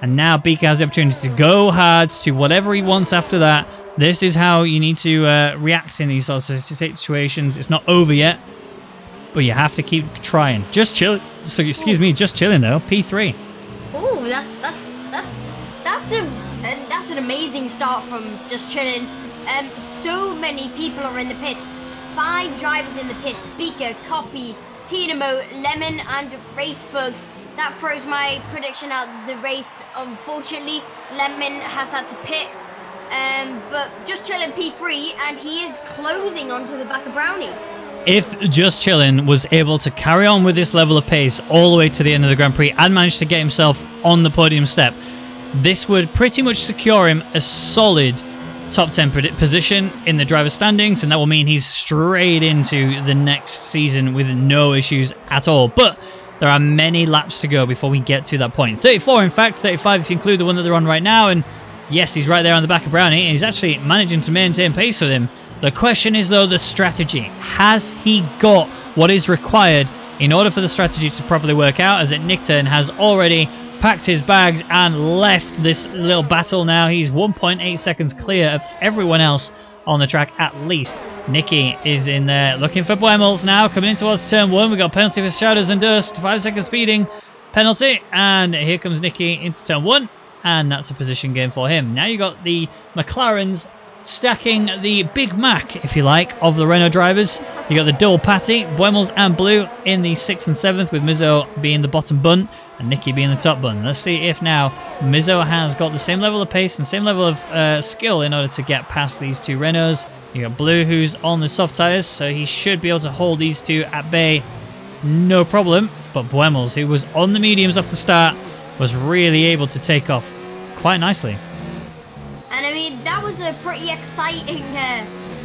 and now Beaker has the opportunity to go hard to whatever he wants after that. This is how you need to react in these sorts of situations. It's not over yet, but you have to keep trying. Just chill. So excuse me, just chilling though. P3. Oh, that's an amazing start from just chilling. So many people are in the pits. 5 drivers in the pits. Beaker, Copy, Tinamo, Lemon, and Racebug. That throws my prediction out the race. Unfortunately, Lemon has had to pit. But just chilling P3, and he is closing onto the back of Brownie. If Just Chillin' was able to carry on with this level of pace all the way to the end of the Grand Prix and managed to get himself on the podium step, this would pretty much secure him a solid top 10 position in the driver standings, and that will mean he's straight into the next season with no issues at all. But there are many laps to go before we get to that point. 34, in fact, 35 if you include the one that they're on right now, and yes, he's right there on the back of Brownie, and he's actually managing to maintain pace with him. The question is, though, the strategy. Has he got what is required in order for the strategy to properly work out, as Nickturn has already packed his bags and left this little battle now? He's 1.8 seconds clear of everyone else on the track, at least. Nicky is in there looking for Buemels now, coming in towards turn 1. We got penalty for Shadows and Dust, 5 seconds speeding penalty, and here comes Nicky into turn 1, and that's a position gain for him. Now you got the McLarens stacking the Big Mac, if you like, of the Renault drivers. You got the double patty, Buemels and Blue in the 6th and 7th, with Mizzo being the bottom bun and Nicky being the top bun. Let's see if now Mizzo has got the same level of pace and same level of skill in order to get past these two Renaults. You got Blue, who's on the soft tyres, so he should be able to hold these two at bay no problem. But Buemels, who was on the mediums off the start, was really able to take off quite nicely. And I mean, that was a pretty exciting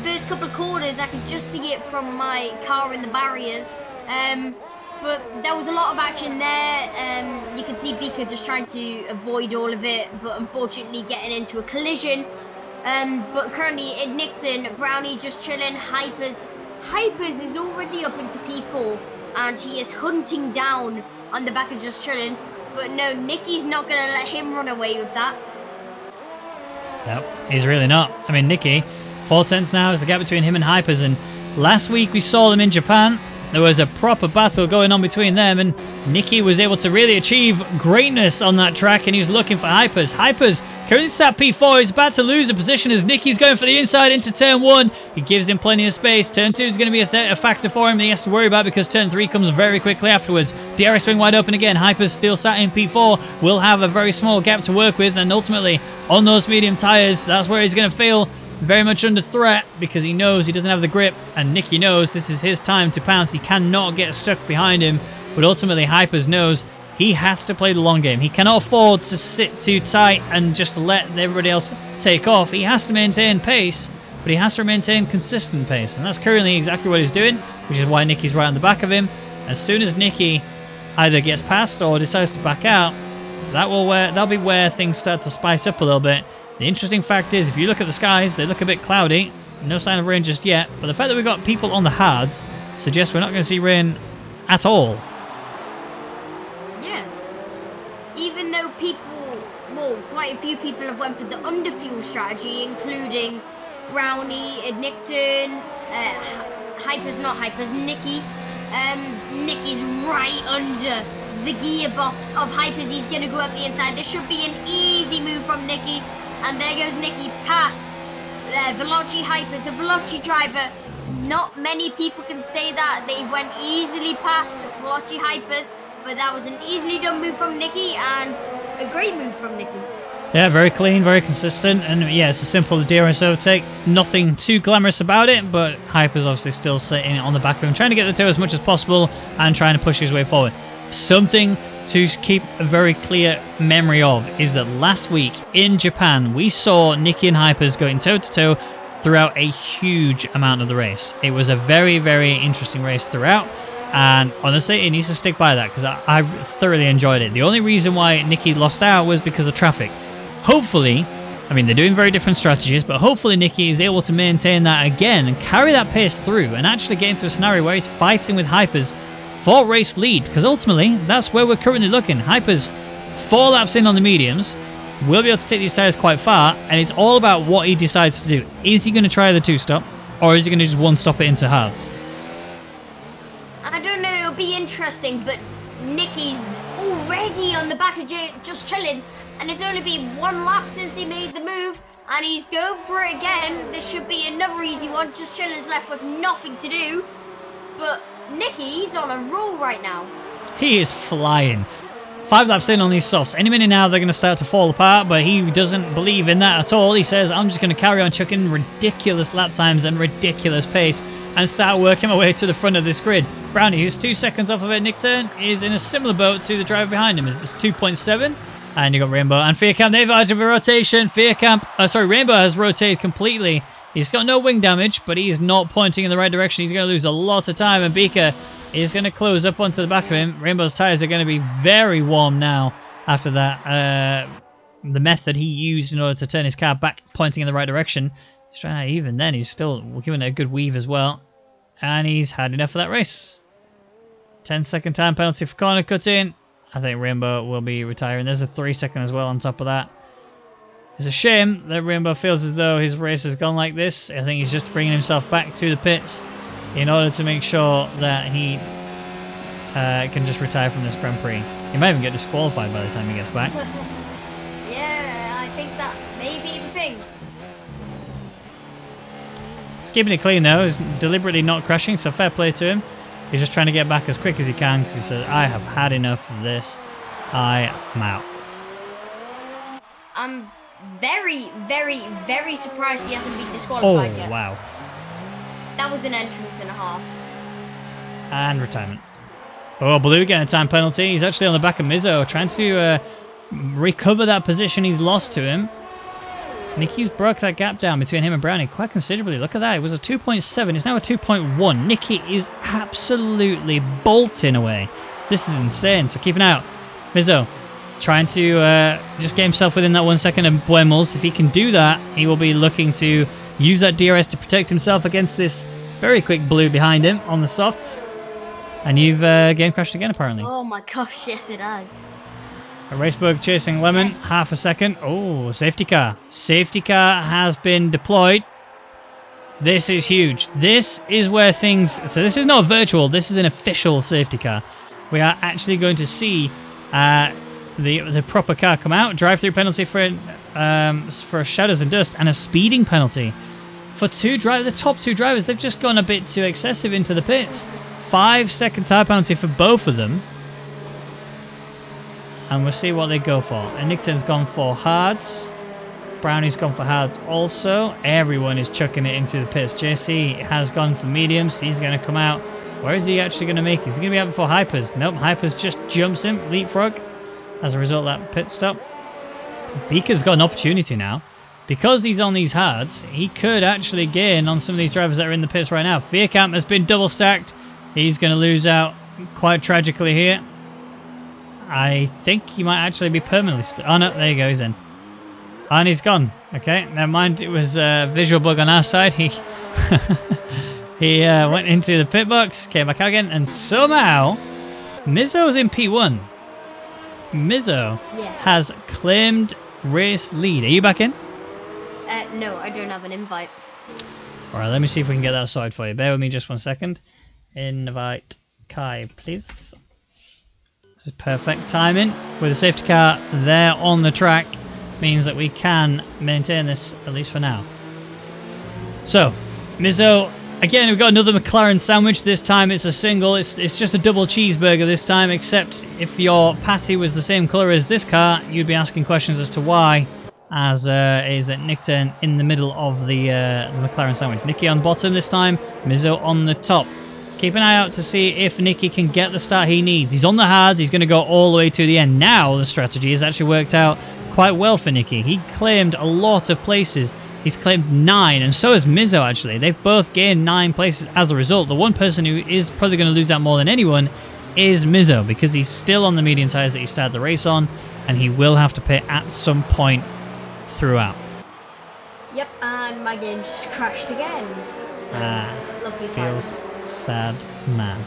first couple of corners. I could just see it from my car in the barriers. But there was a lot of action there. You can see Beaker just trying to avoid all of it, but unfortunately getting into a collision. But currently in Nixon, Brownie just chilling. Hypers is already up into P4, and he is hunting down on the back of just chilling. But no, Nicky's not going to let him run away with that. Nope, he's really not. I mean, Nicky, 4 tenths now is the gap between him and Hypers, and last week we saw them in Japan. There was a proper battle going on between them, and Nicky was able to really achieve greatness on that track, and he was looking for Hypers. Hypers currently sat P4. He's about to lose a position as Nicky's going for the inside into turn 1. He gives him plenty of space. Turn 2 is going to be a factor for him that he has to worry about, because turn 3 comes very quickly afterwards. DRS swing wide open again. Hypers still sat in P4. Will have a very small gap to work with, and ultimately on those medium tyres, that's where he's going to feel very much under threat, because he knows he doesn't have the grip, and Nicky knows this is his time to pounce. He cannot get stuck behind him, but ultimately Hypers knows he has to play the long game. He cannot afford to sit too tight and just let everybody else take off. He has to maintain pace, but he has to maintain consistent pace, and that's currently exactly what he's doing, which is why Nicky's right on the back of him. As soon as Nicky either gets past or decides to back out, that'll be where things start to spice up a little bit. The interesting fact is, if you look at the skies, they look a bit cloudy. No sign of rain just yet, but the fact that we've got people on the hards suggests we're not going to see rain at all. Yeah. Even though quite a few people have went for the underfuel strategy, including Brownie, Nickturn, Nicky. Nicky's right under the gearbox of Hypers. He's going to go up the inside. This should be an easy move from Nicky. And there goes Nicky past Veloci Hypers, the Veloci driver. Not many people can say that. They went easily past Veloci Hypers, but that was an easily done move from Nicky and a great move from Nicky. Yeah, very clean, very consistent, and yeah, it's a simple DRS overtake. Nothing too glamorous about it, but Hyper's obviously still sitting on the back of him, trying to get the toe as much as possible and trying to push his way forward. Something to keep a very clear memory of is that last week in Japan, we saw Nicky and Hypers going toe-to-toe throughout a huge amount of the race. It was a very, very interesting race throughout. And honestly, it needs to stick by that because I thoroughly enjoyed it. The only reason why Nicky lost out was because of traffic. Hopefully, I mean, they're doing very different strategies, but hopefully Nicky is able to maintain that again and carry that pace through and actually get into a scenario where he's fighting with Hypers for race lead, because ultimately that's where we're currently looking. Hypers 4 laps in on the mediums will be able to take these tyres quite far, and it's all about what he decides to do. Is he going to try the 2-stop, or is he going to just 1-stop it into hards? I don't know, it'll be interesting, but Nicky's already on the back of just chilling, and it's only been 1 lap since he made the move, and he's going for it again. This should be another easy one. Just chilling's left with nothing to do, but Nicky's on a roll right now. He is flying. 5 laps in on these softs. Any minute now they're going to start to fall apart, but he doesn't believe in that at all. He says, I'm just going to carry on chucking ridiculous lap times and ridiculous pace and start working my way to the front of this grid. Brownie, who's 2 seconds off of it, Nick Turn, is in a similar boat to the driver behind him. It's 2.7. And you got Rainbow and Fear Camp. They've had a rotation. Rainbow has rotated completely. He's got no wing damage, but he is not pointing in the right direction. He's going to lose a lot of time, and Beaker is going to close up onto the back of him. Rainbow's tyres are going to be very warm now after that. The method he used in order to turn his car back, pointing in the right direction. He's trying to, even then, he's still giving it a good weave as well. And he's had enough of that race. 10-second time penalty for corner cutting. I think Rainbow will be retiring. There's a 3-second as well on top of that. It's a shame that Rainbow feels as though his race has gone like this. I think he's just bringing himself back to the pits in order to make sure that he can just retire from this Grand Prix. He might even get disqualified by the time he gets back. Yeah, I think that may be the thing. He's keeping it clean though. He's deliberately not crashing, so fair play to him. He's just trying to get back as quick as he can because he says, I have had enough of this. I am out. I'm very, very, very surprised he hasn't been disqualified yet. Oh, wow. That was an entrance and a half. And retirement. Oh, Blue getting a time penalty. He's actually on the back of Mizzo, trying to recover that position he's lost to him. Nicky's broke that gap down between him and Brownie quite considerably. Look at that. It was a 2.7. It's now a 2.1. Nicky is absolutely bolting away. This is insane. So keep an eye out. Mizzo trying to just get himself within that 1 second of Buemels. If he can do that, he will be looking to use that DRS to protect himself against this very quick Blue behind him on the softs. And you've game crashed again, apparently. Oh my gosh, yes it has. A Racebug chasing Lemon, half a second. Oh, safety car. Safety car has been deployed. This is huge. This is where things... So this is not virtual. This is an official safety car. We are actually going to see the proper car come out. Drive-through penalty for Shadows and Dust, and a speeding penalty. For the top 2 drivers, they've just gone a bit too excessive into the pits. 5-second tire penalty for both of them. And we'll see what they go for. And Nixon's gone for hards. Brownie's gone for hards also. Everyone is chucking it into the pits. JC has gone for mediums. He's going to come out. Where is he actually going to make it? Is he going to be out before Hypers? Nope, Hypers just jumps him. Leapfrog. As a result of that pit stop. Beaker's got an opportunity now. Because he's on these hards, he could actually gain on some of these drivers that are in the pits right now. Fearcamp has been double stacked. He's going to lose out quite tragically here. I think he might actually be permanently oh no, there you go, he's in. And he's gone. Okay, never mind, it was a visual bug on our side. He went into the pit box, came back out again, and somehow Mizzo's in P1. Mizzo has claimed race lead. Are you back in? No, I don't have an invite. Alright, let me see if we can get that sorted for you. Bear with me just 1 second. Invite Kai, please. This is perfect timing. With the safety car there on the track means that we can maintain this, at least for now. So, Mizzo Again, we've got another McLaren sandwich. This time it's a single. It's just a double cheeseburger this time, except if your patty was the same colour as this car, you'd be asking questions as to why, as is Nickton in the middle of the McLaren sandwich. Nicky on bottom this time, Mizzo on the top. Keep an eye out to see if Nicky can get the start he needs. He's on the hards. He's going to go all the way to the end. Now the strategy has actually worked out quite well for Nicky. He claimed a lot of places. He's claimed 9, and so has Mizzo, actually. They've both gained 9 places as a result. The one person who is probably going to lose out more than anyone is Mizzo, because he's still on the medium tyres that he started the race on, and he will have to pit at some point throughout. Yep, and my game just crashed again. So, lovely feels times. sad, man.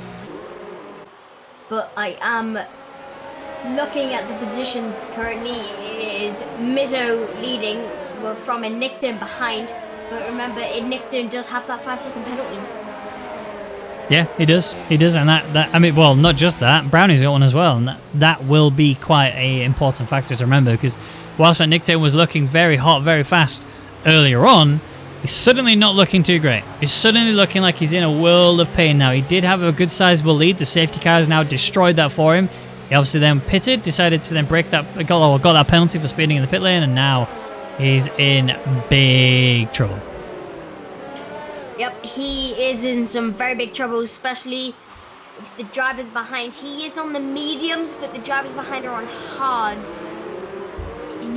But I am looking at the positions currently. It is Mizzo leading. We're from a Nickton behind, but remember, Nickton does have that 5-second penalty. Yeah, he does. He does, and that I mean, well, not just that. Brownie's got one as well, and that will be quite a important factor to remember, because whilst Nickton was looking very hot, very fast earlier on, he's suddenly not looking too great. He's suddenly looking like he's in a world of pain now. He did have a good sizable lead. The safety car has now destroyed that for him. He obviously then pitted, decided to then break that, got that penalty for speeding in the pit lane, and now he's in big trouble. Yep, he is in some very big trouble, especially if the drivers behind. He is on the mediums, but the drivers behind are on hards.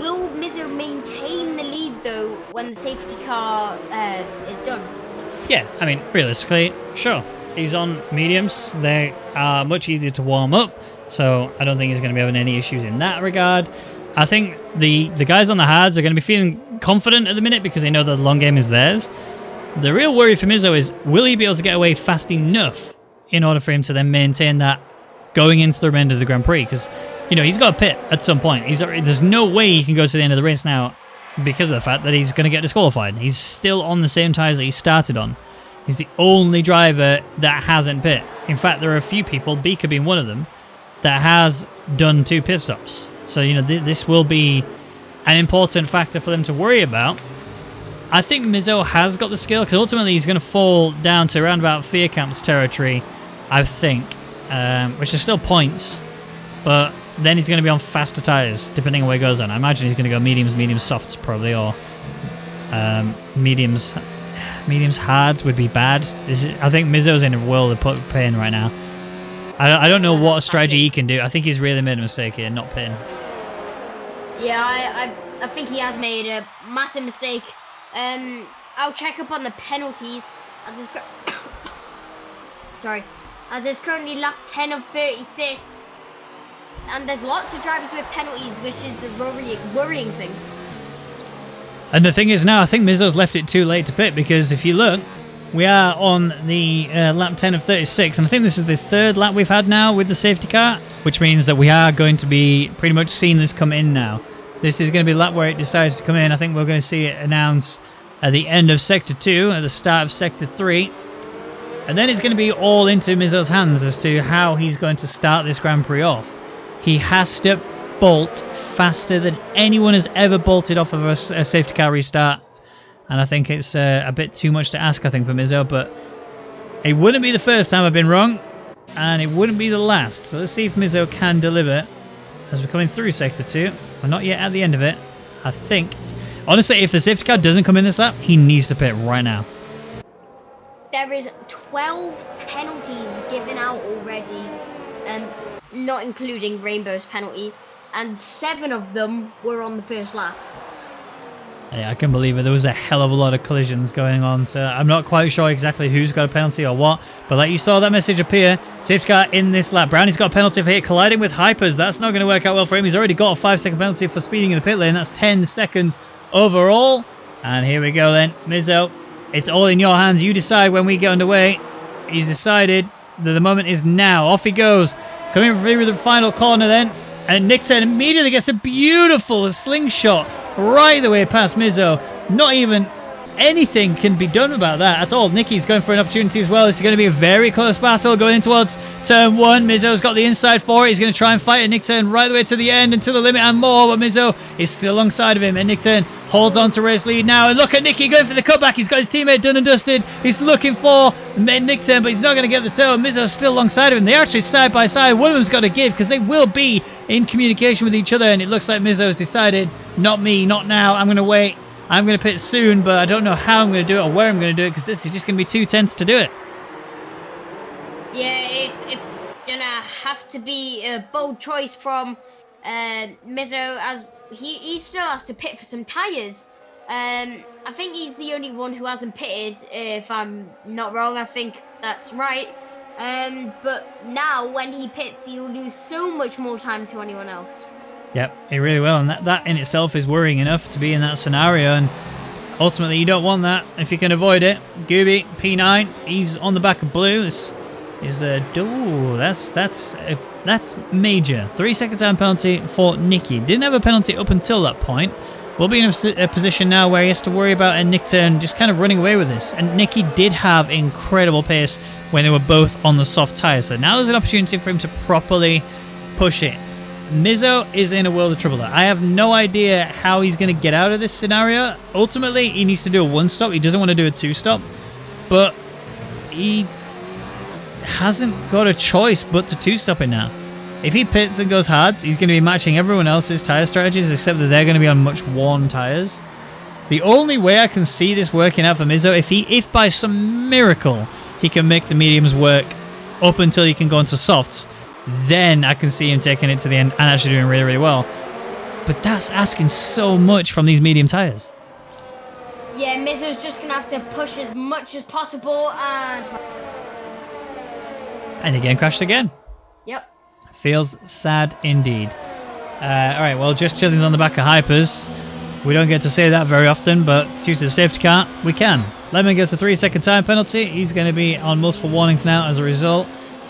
Will Mizzo maintain the lead, though, when the safety car is done? Yeah, I mean, realistically, sure. He's on mediums. They are much easier to warm up, so I don't think he's going to be having any issues in that regard. I think the guys on the hards are going to be feeling confident at the minute because they know that the long game is theirs. The real worry for Mizzo is, will he be able to get away fast enough in order for him to then maintain that going into the remainder of the Grand Prix? Because, you know, he's got to pit at some point. There's no way he can go to the end of the race now because of the fact that he's going to get disqualified. He's still on the same tyres that he started on. He's the only driver that hasn't pit. In fact, there are a few people, Beaker being one of them, that has done 2 pit stops. So, you know, this will be an important factor for them to worry about. I think Mizzo has got the skill, because ultimately he's going to fall down to around about Vierkamp's territory, I think, which is still points, but then he's going to be on faster tyres, depending on where he goes on. I imagine he's going to go mediums, softs probably, or mediums hards would be bad. I think Mizzo's in a world of pain right now. I don't know what strategy he can do. I think he's really made a mistake here, not pitting. Yeah, I think he has made a massive mistake. I'll check up on the penalties. Sorry. There's currently lap 10 of 36. And there's lots of drivers with penalties, which is the worrying thing. And the thing is now, I think Mizzo's left it too late to pit, because if you look, we are on the lap 10 of 36, and I think this is the 3rd lap we've had now with the safety car, which means that we are going to be pretty much seeing this come in now. This is going to be a lap where it decides to come in. I think we're going to see it announce at the end of Sector 2, at the start of Sector 3. And then it's going to be all into Mizzo's hands as to how he's going to start this Grand Prix off. He has to bolt faster than anyone has ever bolted off of a safety car restart. And I think it's a bit too much to ask, I think, for Mizzo. But it wouldn't be the first time I've been wrong, and it wouldn't be the last. So let's see if Mizzo can deliver as we're coming through Sector 2. We're not yet at the end of it. I think, honestly, if the safety car doesn't come in this lap, he needs to pit right now. There is 12 penalties given out already, not including Rainbow's penalties, and 7 of them were on the first lap. Yeah, I can believe it. There was a hell of a lot of collisions going on, so I'm not quite sure exactly who's got a penalty or what, but like you saw that message appear, safety car in this lap. Brownie's got a penalty for here, colliding with Hypers. That's not going to work out well for him. He's already got a 5-second penalty for speeding in the pit lane. That's 10 seconds overall. And here we go then. Mizzo, it's all in your hands. You decide when we get underway. He's decided that the moment is now. Off he goes. Coming through the final corner then. And Nickton immediately gets a beautiful slingshot right the way past Mizzo. Not even anything can be done about that at all. Nicky's going for an opportunity as well. It's going to be a very close battle going in towards turn 1. Mizzo's got the inside for it. He's going to try and fight a Nick Turn right the way to the end and to the limit and more, but Mizzo is still alongside of him, and Nick Turn holds on to race lead now. And look at Nicky going for the cutback. He's got his teammate done and dusted. He's looking for Nick Turn, but he's not going to get the toe. Mizzo's still alongside of him. They're actually side by side. One of them's got to give because they will be in communication with each other, and it looks like Mizzo's decided, not me, not now. I'm going to wait. I'm going to pit soon, but I don't know how I'm going to do it or where I'm going to do it because this is just going to be too tense to do it. Yeah, it's going to have to be a bold choice from Mizzo, as he still has to pit for some tyres. I think he's the only one who hasn't pitted, if I'm not wrong. I think that's right. But now when he pits, he'll lose so much more time to anyone else. Yep, it really will, and that in itself is worrying enough to be in that scenario, and ultimately you don't want that if you can avoid it. Gooby, P9, he's on the back of blue. This is that's major. 3 second time penalty for Nicky. Didn't have a penalty up until that point. We'll be in a position now where he has to worry about a Nick Turn just kind of running away with this. And Nicky did have incredible pace when they were both on the soft tyres, so now there's an opportunity for him to properly push it. Mizzo is in a world of trouble. I have no idea how he's going to get out of this scenario. Ultimately, he needs to do a 1-stop. He doesn't want to do a 2-stop. But he hasn't got a choice but to 2-stop it now. If he pits and goes hards, he's going to be matching everyone else's tyre strategies, except that they're going to be on much worn tyres. The only way I can see this working out for Mizzo, if by some miracle he can make the mediums work up until he can go into softs, then I can see him taking it to the end and actually doing really, really well. But that's asking so much from these medium tyres. Yeah, Mizzo's just going to have to push as much as possible, and again, crashed again. Yep. Feels sad indeed. Alright, well, just chilling's on the back of Hypers. We don't get to say that very often, but due to the safety car, we can. Lemon gets a 3 second time penalty. He's going to be on multiple warnings now as a result.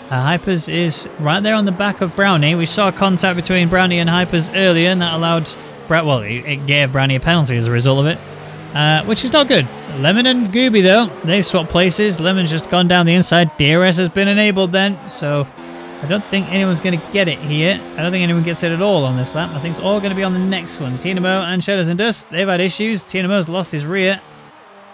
Hypers is right there on the back of Brownie. We saw contact between Brownie and Hypers earlier, and that allowed it gave Brownie a penalty as a result of it, which is not good. Lemon and Gooby, though, they've swapped places. Lemon's just gone down the inside. DRS has been enabled then, so I don't think anyone's going to get it here. I don't think anyone gets it at all on this lap. I think it's all going to be on the next one. Tinamo and Shadows and Dust, they've had issues. Tinamo's lost his rear.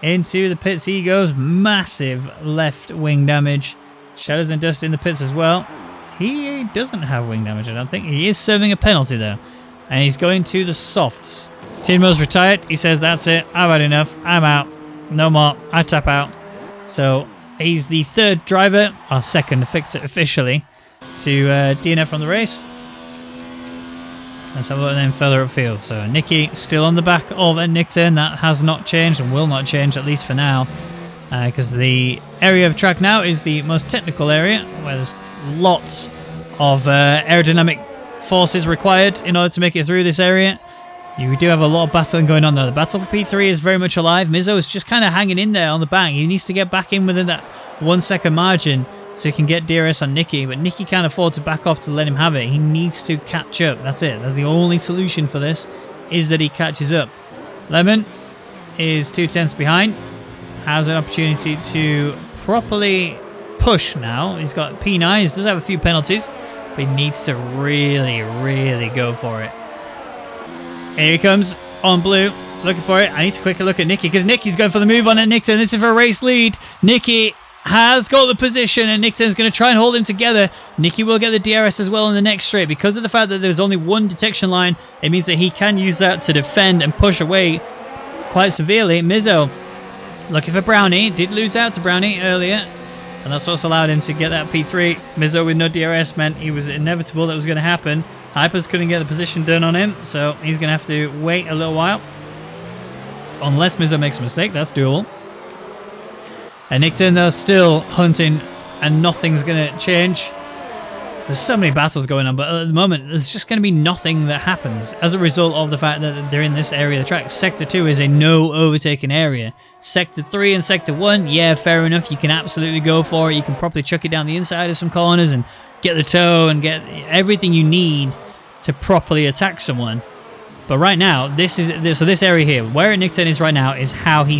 Into the pits he goes. Massive left wing damage. Shadows and Dust in the pits as well. He doesn't have wing damage, I don't think. He is serving a penalty, though. And he's going to the softs. Tinamo's retired. He says, that's it. I've had enough. I'm out. No more. I tap out. So he's the third driver, or second to fix it officially, to DNF from the race. Let's have a look then further upfield. So Nicky still on the back of a Nick Turn. That has not changed and will not change, at least for now. Because the area of track now is the most technical area, where there's lots of aerodynamic forces required in order to make it through this area. You do have a lot of battling going on though. The battle for P3 is very much alive. Mizzo is just kind of hanging in there on the back. He needs to get back in within that 1 second margin so he can get DRS on Nicky, but Nicky can't afford to back off to let him have it. He needs to catch up. That's it. That's the only solution for this, is that he catches up. Lemon is 2 tenths behind. Has an opportunity to properly push now. He's got P9. He does have a few penalties, but he needs to really, really go for it. Here he comes on blue, looking for it. I need to quickly look at Nicky, because Nicky's going for the move on at Nickton. This is for a race lead. Nicky has got the position, and Nickton's going to try and hold him together. Nicky will get the DRS as well in the next straight. Because of the fact that there's only one detection line, it means that he can use that to defend and push away quite severely. Mizzo looking for Brownie. Did lose out to Brownie earlier, and that's what's allowed him to get that P3. Mizzo with no DRS meant it was inevitable that was going to happen. Hypers couldn't get the position done on him, so he's going to have to wait a little while. Unless Mizzo makes a mistake, that's doable. And Nickton, though, still hunting, and nothing's going to change. There's so many battles going on, but at the moment, there's just going to be nothing that happens as a result of the fact that they're in this area of the track. Sector 2 is a no overtaking area. Sector 3 and Sector 1, yeah, fair enough. You can absolutely go for it. You can probably chuck it down the inside of some corners and get the toe and get everything you need to properly attack someone. But right now, this area here, where Nick 10 is right now, is how he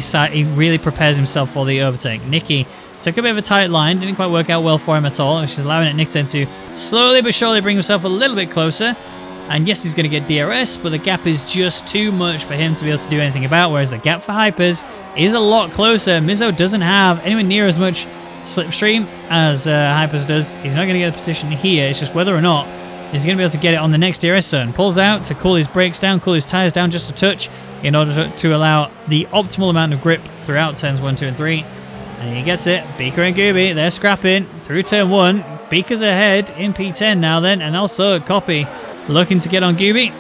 really prepares himself for the overtake. Nicky took a bit of a tight line, didn't quite work out well for him at all, which is allowing Nick 10 to slowly but surely bring himself a little bit closer. And yes, he's going to get DRS, but the gap is just too much for him to be able to do anything about, whereas the gap for Hypers is a lot closer. Mizzo doesn't have anywhere near as much slipstream as Hypers does. He's not going to get a position here, it's just whether or not he's going to be able to get it on the next DRS zone. Pulls out to cool his brakes down, cool his tyres down just a touch in order to allow the optimal amount of grip throughout turns 1, 2 and 3. And he gets it. Beaker and Gooby, they're scrapping through turn 1. Beaker's ahead in P10 now then, and also Copy looking to get on Gooby.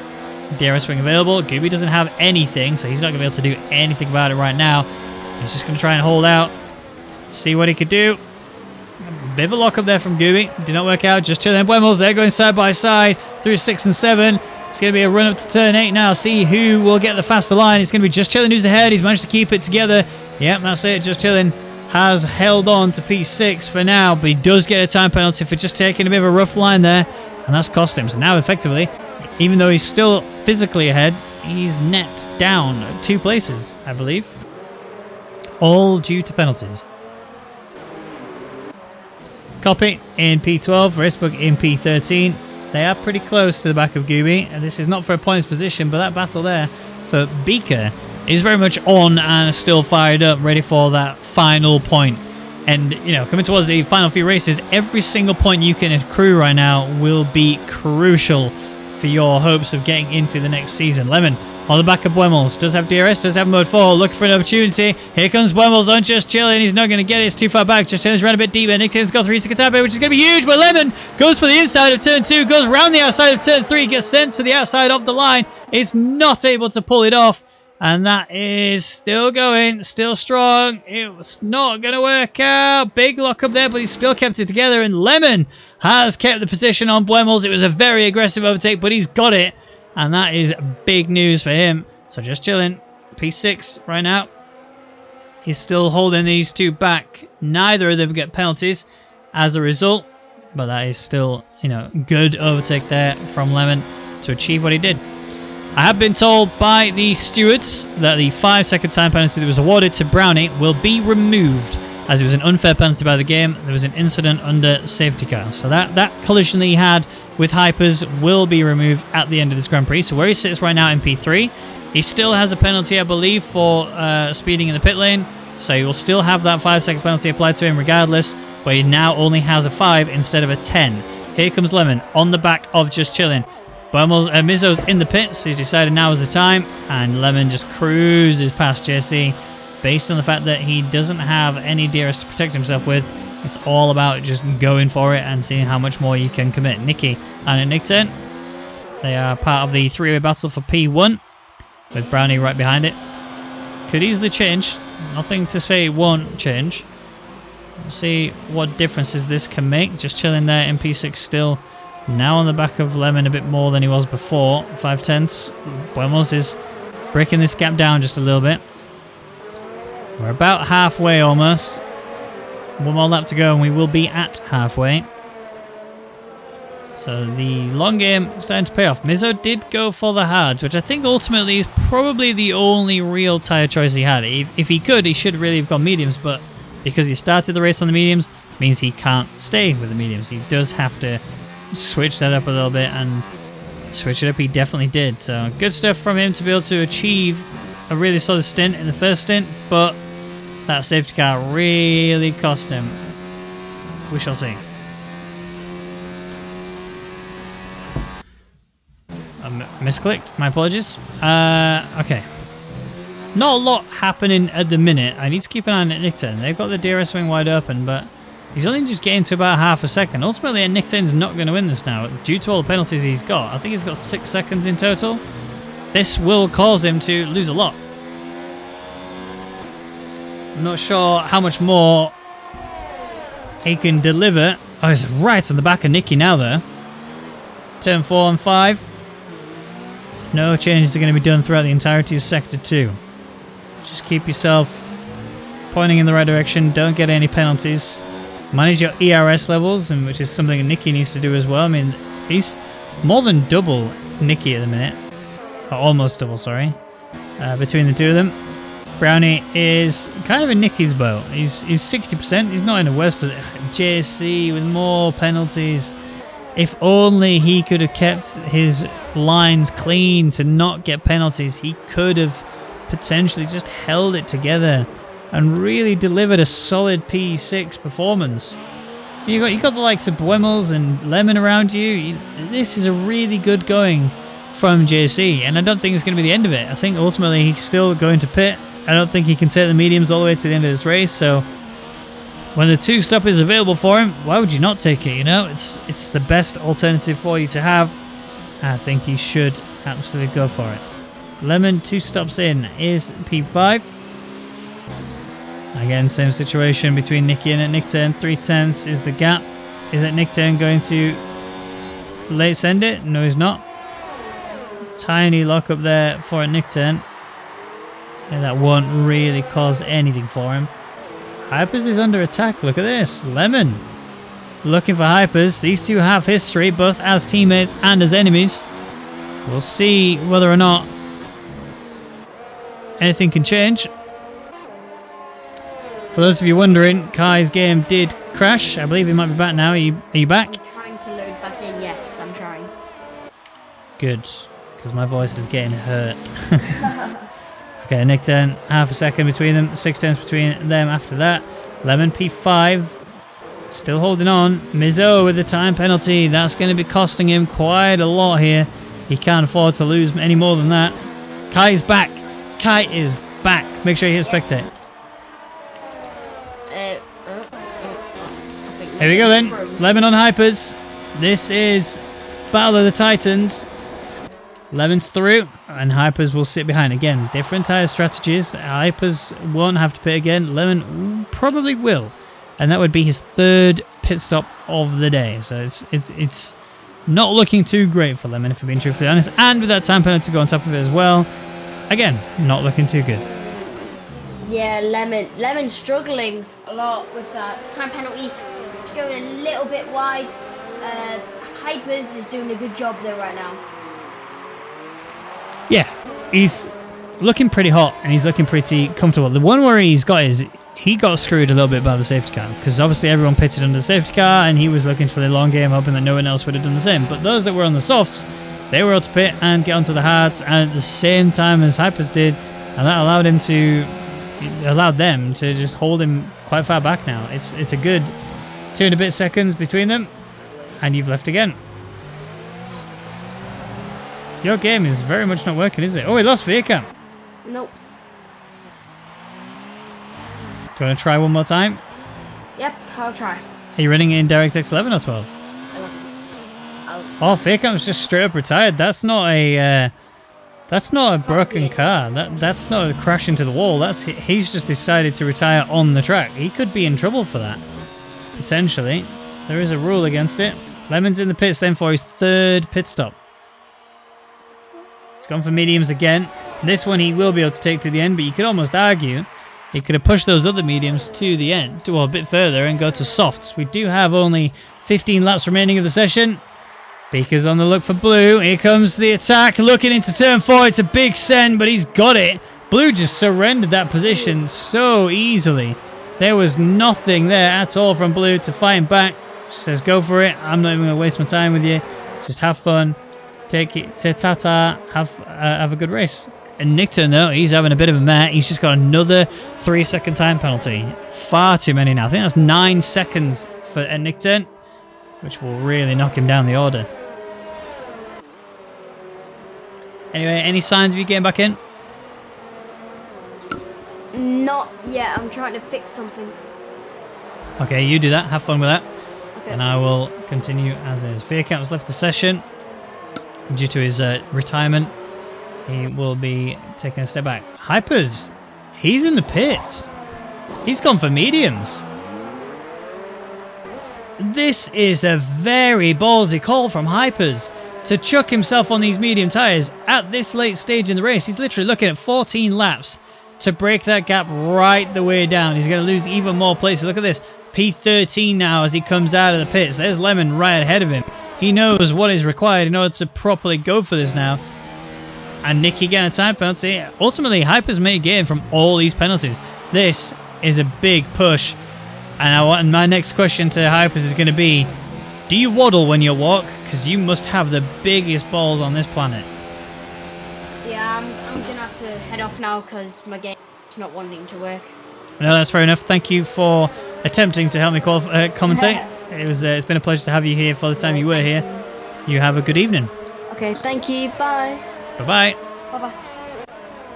DRS swing available. Gooby doesn't have anything, so he's not going to be able to do anything about it right now. He's just going to try and hold out, see what he could do. Bit of a lock up there from Gooby. Did not work out. Just Chilling and Buemos. They're going side by side through 6 and 7. It's going to be a run up to turn 8 now. See who will get the faster line. It's going to be Just Chilling who's ahead. He's managed to keep it together. Yep, that's it. Just Chilling has held on to P6 for now, but he does get a time penalty for just taking a bit of a rough line there, and that's cost him. So now effectively, even though he's still physically ahead, he's net down 2 places, I believe. All due to penalties. Copy in P12, Racebook in P13. They are pretty close to the back of Gooby, and this is not for a points position, but that battle there for Beaker is very much on and still fired up, ready for that final point. And, you know, coming towards the final few races, every single point you can accrue right now will be crucial for your hopes of getting into the next season. Lemon on the back of Buemos. Does have DRS, does have mode 4. Looking for an opportunity. Here comes Buemos on Just Chilling. He's not going to get it. It's too far back. Just Chilling's ran a bit deeper. Nick Taylor's got 3 second time, which is going to be huge. But Lemon goes for the inside of turn 2. Goes around the outside of turn 3. Gets sent to the outside of the line. Is not able to pull it off. And that is still going, still strong. It was not going to work out. Big lock up there, but he's still kept it together. And Lemon has kept the position on Buemos. It was a very aggressive overtake, but he's got it. And that is big news for him. So Just Chilling, P6 right now. He's still holding these 2 back. Neither of them get penalties as a result. But that is still, you know, good overtake there from Lemon to achieve what he did. I have been told by the stewards that the 5 second time penalty that was awarded to Brownie will be removed, as it was an unfair penalty by the game. There was an incident under safety car. So that collision that he had with Hypers will be removed at the end of this Grand Prix. So where he sits right now in P3, he still has a penalty, I believe, for speeding in the pit lane. So he will still have that 5 second penalty applied to him regardless, but he now only has a 5 instead of a 10. Here comes Lemon on the back of Just Chilling. Mizzo's in the pits, so he's decided now is the time, and Lemon just cruises past JC based on the fact that he doesn't have any DRS to protect himself with. It's all about just going for it and seeing how much more you can commit. Nicky and Nick 10, they are part of the 3-way battle for P1 with Brownie right behind it. Could easily change, nothing to say it won't change. Let's see what differences this can make. Just Chilling there in P6 still. Now on the back of Lemon a bit more than he was before. 5/10. Buemos is breaking this gap down just a little bit. We're about halfway almost. 1 more lap to go and we will be at halfway. So the long game is starting to pay off. Mizzo did go for the hards, which I think ultimately is probably the only real tyre choice he had. If he could, he should really have gone mediums, but because he started the race on the mediums, means he can't stay with the mediums. He does have to switch that up a little bit, and switch it up he definitely did. So good stuff from him to be able to achieve a really solid stint in the first stint, but that safety car really cost him. We shall see. Misclicked, my apologies. Okay, not a lot happening at the minute. I need to keep an eye on Nick 10. They've got the DRS swing wide open, but he's only just getting to about half a second. Ultimately, Nick 10's not going to win this now due to all the penalties he's got. I think he's got 6 seconds in total. This will cause him to lose a lot. I'm not sure how much more he can deliver. Oh, he's right on the back of Nicky now there. Turn 4 and 5. No changes are going to be done throughout the entirety of Sector 2. Just keep yourself pointing in the right direction. Don't get any penalties. Manage your ERS levels, and which is something Nicky needs to do as well. I mean, he's more than double Nicky at the minute. almost double, sorry, between the two of them. Brownie is kind of in Nicky's boat. He's 60%. He's not in the worst position. JC with more penalties. If only he could have kept his lines clean to not get penalties, he could have potentially just held it together and really delivered a solid P6 performance. You got the likes of Buemels and Lemon around you. This is a really good going from JC, and I don't think it's going to be the end of it. I think ultimately he's still going to pit. I don't think he can take the mediums all the way to the end of this race, so when the 2-stop is available for him, why would you not take it? You know, it's the best alternative for you to have. I think he should absolutely go for it. Lemon 2 stops in is P5. Again, same situation between Nicky and Nick Turn. 3/10 is the gap. Is it Nick Turn going to late send it? No, he's not. Tiny lock up there for a Nick Turn. And that won't really cause anything for him. Hypers is under attack. Look at this. Lemon looking for Hypers. These two have history, both as teammates and as enemies. We'll see whether or not anything can change. For those of you wondering, Kai's game did crash. I believe he might be back now. Are you back? I'm trying to load back in. Yes, I'm trying. Good, because my voice is getting hurt. Okay, Nick 10, half a second between them, 6/10 between them after that. Lemon P5, still holding on. Mizo with the time penalty, that's going to be costing him quite a lot here. He can't afford to lose any more than that. Kai is back. Kai is back. Make sure you hit spectate. Here we go then. Lemon on Hypers. This is Battle of the Titans. Lemon's through, and Hypers will sit behind. Again, different tyre strategies. Hypers won't have to pit again. Lemon probably will, and that would be his 3rd pit stop of the day. So it's not looking too great for Lemon, if I'm being truthfully honest. And with that time penalty to go on top of it as well, again, not looking too good. Yeah, Lemon's struggling a lot with that time penalty. It's going a little bit wide. Hypers is doing a good job there right now. Yeah, he's looking pretty hot and he's looking pretty comfortable. The one worry he's got is he got screwed a little bit by the safety car, because obviously everyone pitted under the safety car and he was looking to play the long game, hoping that no one else would have done the same. But those that were on the softs, they were able to pit and get onto the hards and at the same time as Hypers did, and that allowed them to just hold him quite far back now. It's a good 2 and a bit seconds between them, and you've left again. Your game is very much not working, is it? Oh, he lost Viacam. Nope. Do you want to try one more time? Yep, I'll try. Are you running in DirectX 11 or 12? Oh, Viacam's just straight up retired. That's not a broken car. That's not a crash into the wall. He's just decided to retire on the track. He could be in trouble for that, potentially. There is a rule against it. Lemon's in the pits then for his 3rd pit stop. He's gone for mediums again. This one he will be able to take to the end, but you could almost argue he could have pushed those other mediums to the end, well, a bit further, and go to softs. We do have only 15 laps remaining of the session. Beaker's on the look for Blue. Here comes the attack, looking into turn 4. It's a big send, but he's got it. Blue just surrendered that position so easily. There was nothing there at all from Blue to fight him back. She says, go for it. I'm not even going to waste my time with you. Just have fun. Take it to Tata, have a good race. And Nickton, though, he's having a bit of a mare. He's just got another 3-second time penalty. Far too many now. I think that's 9 seconds for Nickton, which will really knock him down the order. Anyway, any signs of you getting back in? Not yet. I'm trying to fix something. Okay, you do that. Have fun with that. Okay. And I will continue as is. Fearcap's left the session. Due to his retirement, he will be taking a step back. Hypers, he's in the pits. He's gone for mediums. This is a very ballsy call from Hypers to chuck himself on these medium tyres at this late stage in the race. He's literally looking at 14 laps to break that gap right the way down. He's going to lose even more places. Look at this. P13 now as he comes out of the pits. There's Lemon right ahead of him. He knows what is required in order to properly go for this now. and Nicky getting a time penalty. Ultimately, Hyper's made gain from all these penalties. This is a big push. And my next question to Hypers is going to be, do you waddle when you walk? Because you must have the biggest balls on this planet. Yeah, I'm going to have to head off now because my game's not wanting to work. No, that's fair enough. Thank you for attempting to help me commentate. It's been a pleasure to have you here for the time you were here. You have a good evening. Okay, thank you. Bye. Bye-bye. Bye-bye.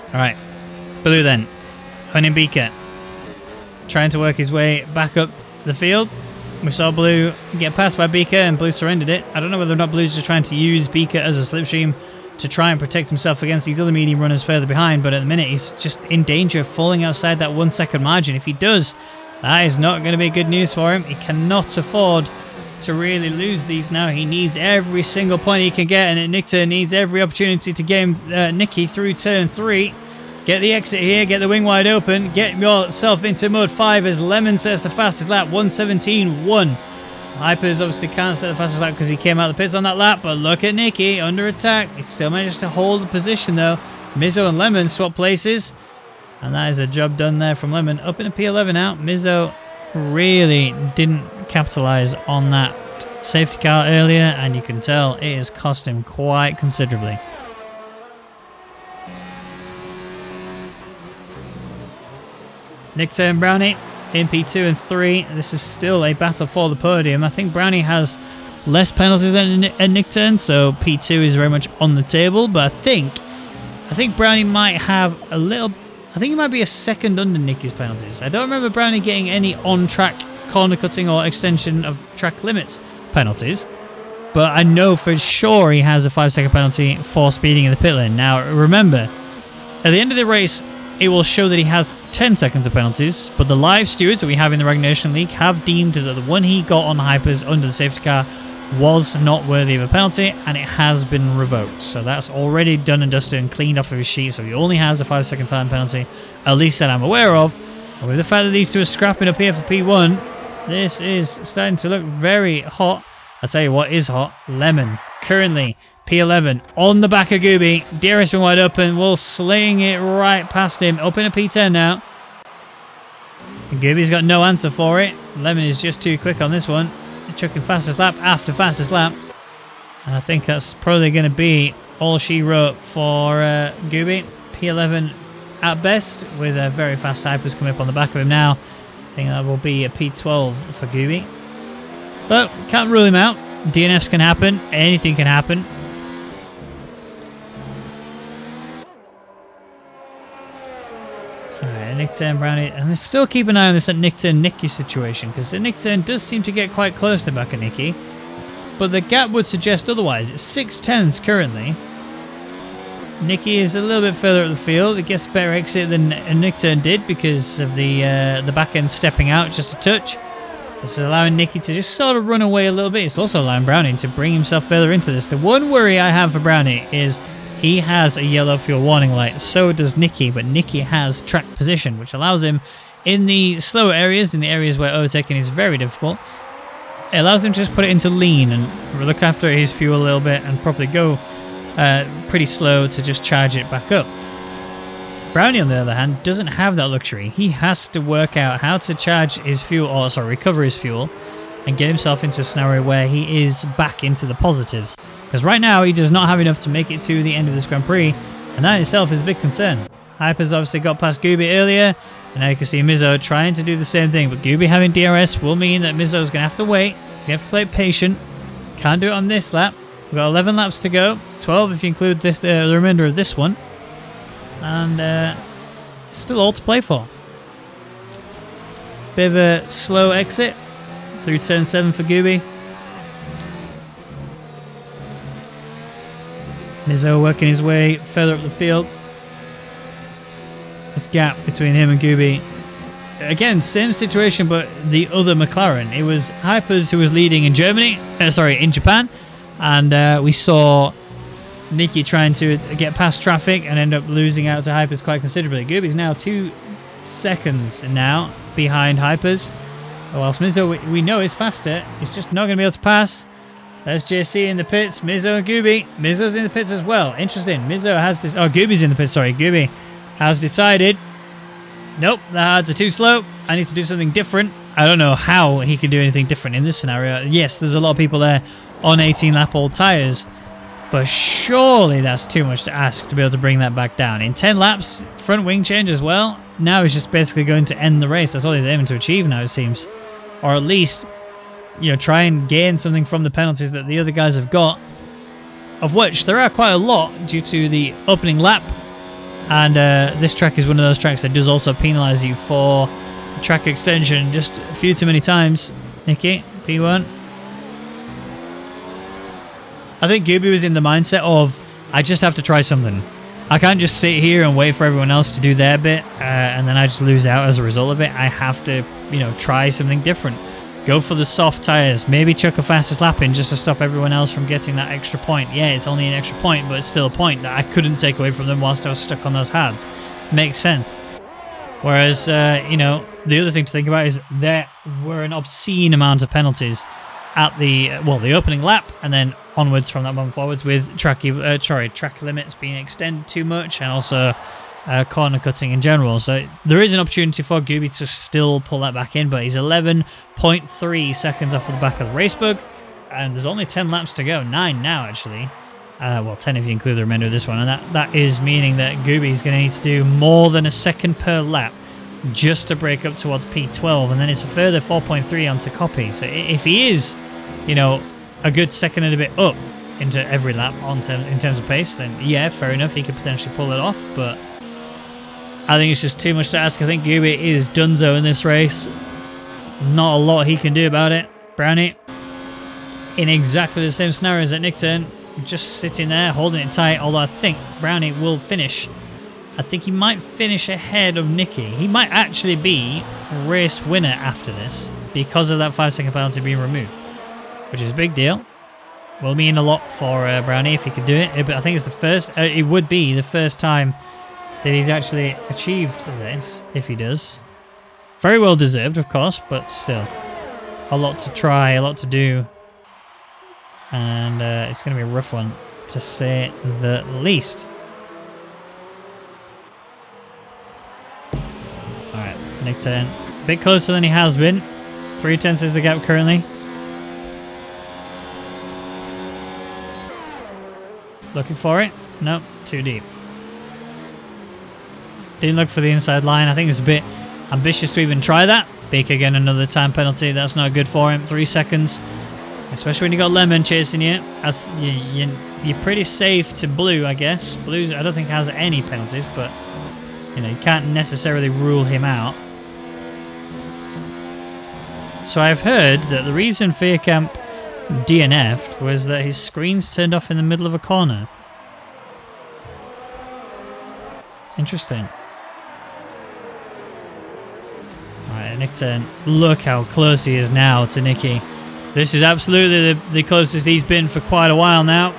Alright, Blue then. Hunting Beaker. Trying to work his way back up the field. We saw Blue get passed by Beaker and Blue surrendered it. I don't know whether or not Blue's just trying to use Beaker as a slipstream to try and protect himself against these other medium runners further behind, but at the minute he's just in danger of falling outside that 1 second margin. If he does, that is not going to be good news for him. He cannot afford to really lose these now. He needs every single point he can get, and Nictor needs every opportunity to game Nicky through turn 3. Get the exit here, get the wing wide open, get yourself into mode 5 as Lemon sets the fastest lap, 1:17.1. Hypers obviously can't set the fastest lap because he came out of the pits on that lap, but look at Nicky under attack. He still managed to hold the position though. Mizzo and Lemon swap places, and that is a job done there from Lemon. Up in a P11 now. Mizzo really didn't capitalise on that safety car earlier, and you can tell it has cost him quite considerably. Nictor and Brownie in P2 and 3. This is still a battle for the podium. I think Brownie has less penalties than Nictor, so P2 is very much on the table, but I think Brownie might have a little... I think he might be a second under Nicky's penalties. I don't remember Brownie getting any on-track corner cutting or extension of track limits penalties, but I know for sure he has a 5-second penalty for speeding in the pit lane. Now remember, at the end of the race it will show that he has 10 seconds of penalties, but the live stewards that we have in the Rwagnation League have deemed that the one he got on Hypers under the safety car was not worthy of a penalty, and it has been revoked. So that's already done and dusted and cleaned off of his sheet, so he only has a 5-second time penalty, at least that I'm aware of. And with the fact that these two are scrapping up here for P1, this is starting to look very hot. I'll tell you what is hot. Lemon, currently P11 on the back of Gooby. DRS been wide open, will sling it right past him. Up in a P10 now. And Gooby's got no answer for it. Lemon is just too quick on this one. Chucking fastest lap after fastest lap. And I think that's probably going to be all she wrote for Gooby. P11 at best, with very fast Hypers coming up on the back of him now. I think that will be a P12 for Gooby. But can't rule him out. DNFs can happen. Anything can happen. Alright, Nictor and Brownie. And we still keep an eye on this at Nictor and Nicky situation, because the Nictor does seem to get quite close to the back of Nicky. But the gap would suggest otherwise. It's 6/10 currently. Nicky is a little bit further up the field. It gets a better exit than Nictor did because of the back end stepping out just a touch. This is allowing Nicky to just sort of run away a little bit. It's also allowing Brownie to bring himself further into this. The one worry I have for Brownie is he has a yellow fuel warning light. So does Nicky, but Nicky has track position, which allows him in the slower areas, in the areas where overtaking is very difficult. It allows him to just put it into lean and look after his fuel a little bit and probably go pretty slow to just charge it back up. Brownie, on the other hand, doesn't have that luxury. He has to work out how to charge his fuel, or sorry, recover his fuel, and get himself into a scenario where he is back into the positives. Because right now, he does not have enough to make it to the end of this Grand Prix, and that in itself is a big concern. Hyper's obviously got past Gooby earlier, and now you can see Mizzo trying to do the same thing, but Gooby having DRS will mean that Mizzo's going to have to wait. He's going to have to play patient. Can't do it on this lap. We've got 11 laps to go, 12 if you include this, the remainder of this one. And still all to play for. Bit of a slow exit through turn 7 for Gooby. Mizzo working his way further up the field. This gap between him and Gooby. Again, same situation, but the other McLaren. It was Hypers who was leading in in Japan. And we saw Nicky trying to get past traffic and end up losing out to Hypers quite considerably. Gooby's now 2 seconds now behind Hypers. Whilst Mizzo, we know is faster. He's just not going to be able to pass. There's JC in the pits. Mizzo and Gooby. Mizzo's in the pits as well. Interesting. Mizzo has this. Oh, Gooby's in the pits. Sorry, Gooby has decided. Nope, the hards are too slow. I need to do something different. I don't know how he can do anything different in this scenario. Yes, there's a lot of people there on 18-lap old tyres. But surely that's too much to ask to be able to bring that back down. In 10 laps, front wing change as well. Now he's just basically going to end the race. That's all he's aiming to achieve now, it seems. Or at least, you know, try and gain something from the penalties that the other guys have got. Of which there are quite a lot due to the opening lap. And this track is one of those tracks that does also penalise you for track extension just a few too many times. Nicky, P1. I think Gooby was in the mindset of, I just have to try something. I can't just sit here and wait for everyone else to do their bit and then I just lose out as a result of it. I have to, you know, try something different. Go for the soft tyres. Maybe chuck a fastest lap in just to stop everyone else from getting that extra point. Yeah, it's only an extra point, but it's still a point that I couldn't take away from them whilst I was stuck on those hards. Makes sense. Whereas, you know, the other thing to think about is there were an obscene amount of penalties at the opening lap, and then onwards from that moment forwards with track limits being extended too much, and also corner cutting in general. So there is an opportunity for Gooby to still pull that back in, but he's 11.3 seconds off of the back of Racebug, and there's only 10 laps to go. 9 now, actually. Well, 10 if you include the remainder of this one, and that is meaning that Gooby is going to need to do more than a second per lap just to break up towards P12, and then it's a further 4.3 onto Copy. So if he is, you know, a good second and a bit up into every lap in terms of pace, then yeah, fair enough, he could potentially pull it off, but I think it's just too much to ask. I think Gooby is donezo in this race. Not a lot he can do about it. Brownie, in exactly the same scenario as at Nickturn, just sitting there, holding it tight, although I think Brownie will finish. I think he might finish ahead of Nicky. He might actually be race winner after this because of that 5-second penalty being removed, which is a big deal. Will mean a lot for Brownie if he could do it. But I think it's the first. It would be the first time that he's actually achieved this. If he does, very well deserved, of course, but still, a lot to try, a lot to do, and it's going to be a rough one to say the least. All right, Nick turn, a bit closer than he has been. 3/10 is the gap currently. Looking for it? Nope, too deep. Didn't look for the inside line. I think it's a bit ambitious to even try that. Beak again, another time penalty. That's not good for him. 3 seconds. Especially when you got Lemon chasing you. You're pretty safe to Blue, I guess. Blue's, I don't think, has any penalties, but you know, you can't necessarily rule him out. So I've heard that the reason Fearcamp DNF'd was that his screen's turned off in the middle of a corner. Interesting. Alright, Nick turn. Look how close he is now to Nicky. This is absolutely the closest he's been for quite a while now.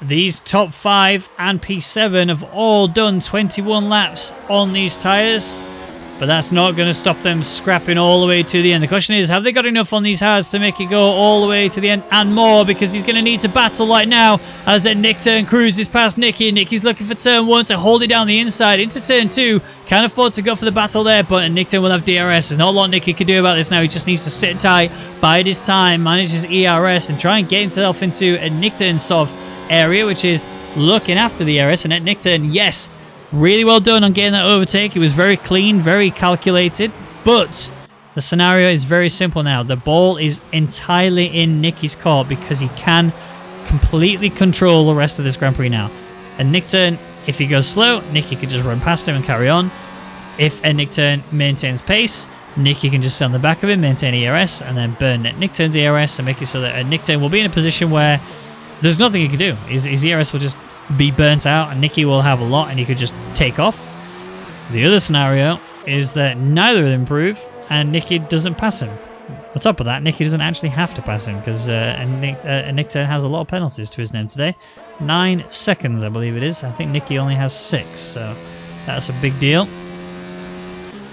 These top 5 and P7 have all done 21 laps on these tyres. But that's not going to stop them scrapping all the way to the end. The question is, have they got enough on these hards to make it go all the way to the end and more? Because he's going to need to battle right now as that Nickturn cruises past Nicky. Nicky's looking for turn 1 to hold it down the inside into turn 2. Can't afford to go for the battle there, but Nickturn will have DRS. There's not a lot Nicky can do about this now. He just needs to sit tight, bide his time, manage his ERS, and try and get himself into a Nickturn sort of area, which is looking after the ERS. And at Nickturn, yes, really well done on getting that overtake. It was very clean, very calculated, but the scenario is very simple now. The ball is entirely in Nicky's court because he can completely control the rest of this Grand Prix now. And Nickturn, if he goes slow, Nicky can just run past him and carry on. If a Nickturn maintains pace, Nicky can just stay on the back of him, maintain ERS, and then burn Nickturn's ERS and make it so that a Nickturn will be in a position where there's nothing he can do. His ERS will just be burnt out and Nicky will have a lot and he could just take off. The other scenario is that neither of them improve and Nicky doesn't pass him. On top of that, Nicky doesn't actually have to pass him because Nickturn has a lot of penalties to his name today. 9 seconds, I believe it is. I think Nicky only has 6, so that's a big deal.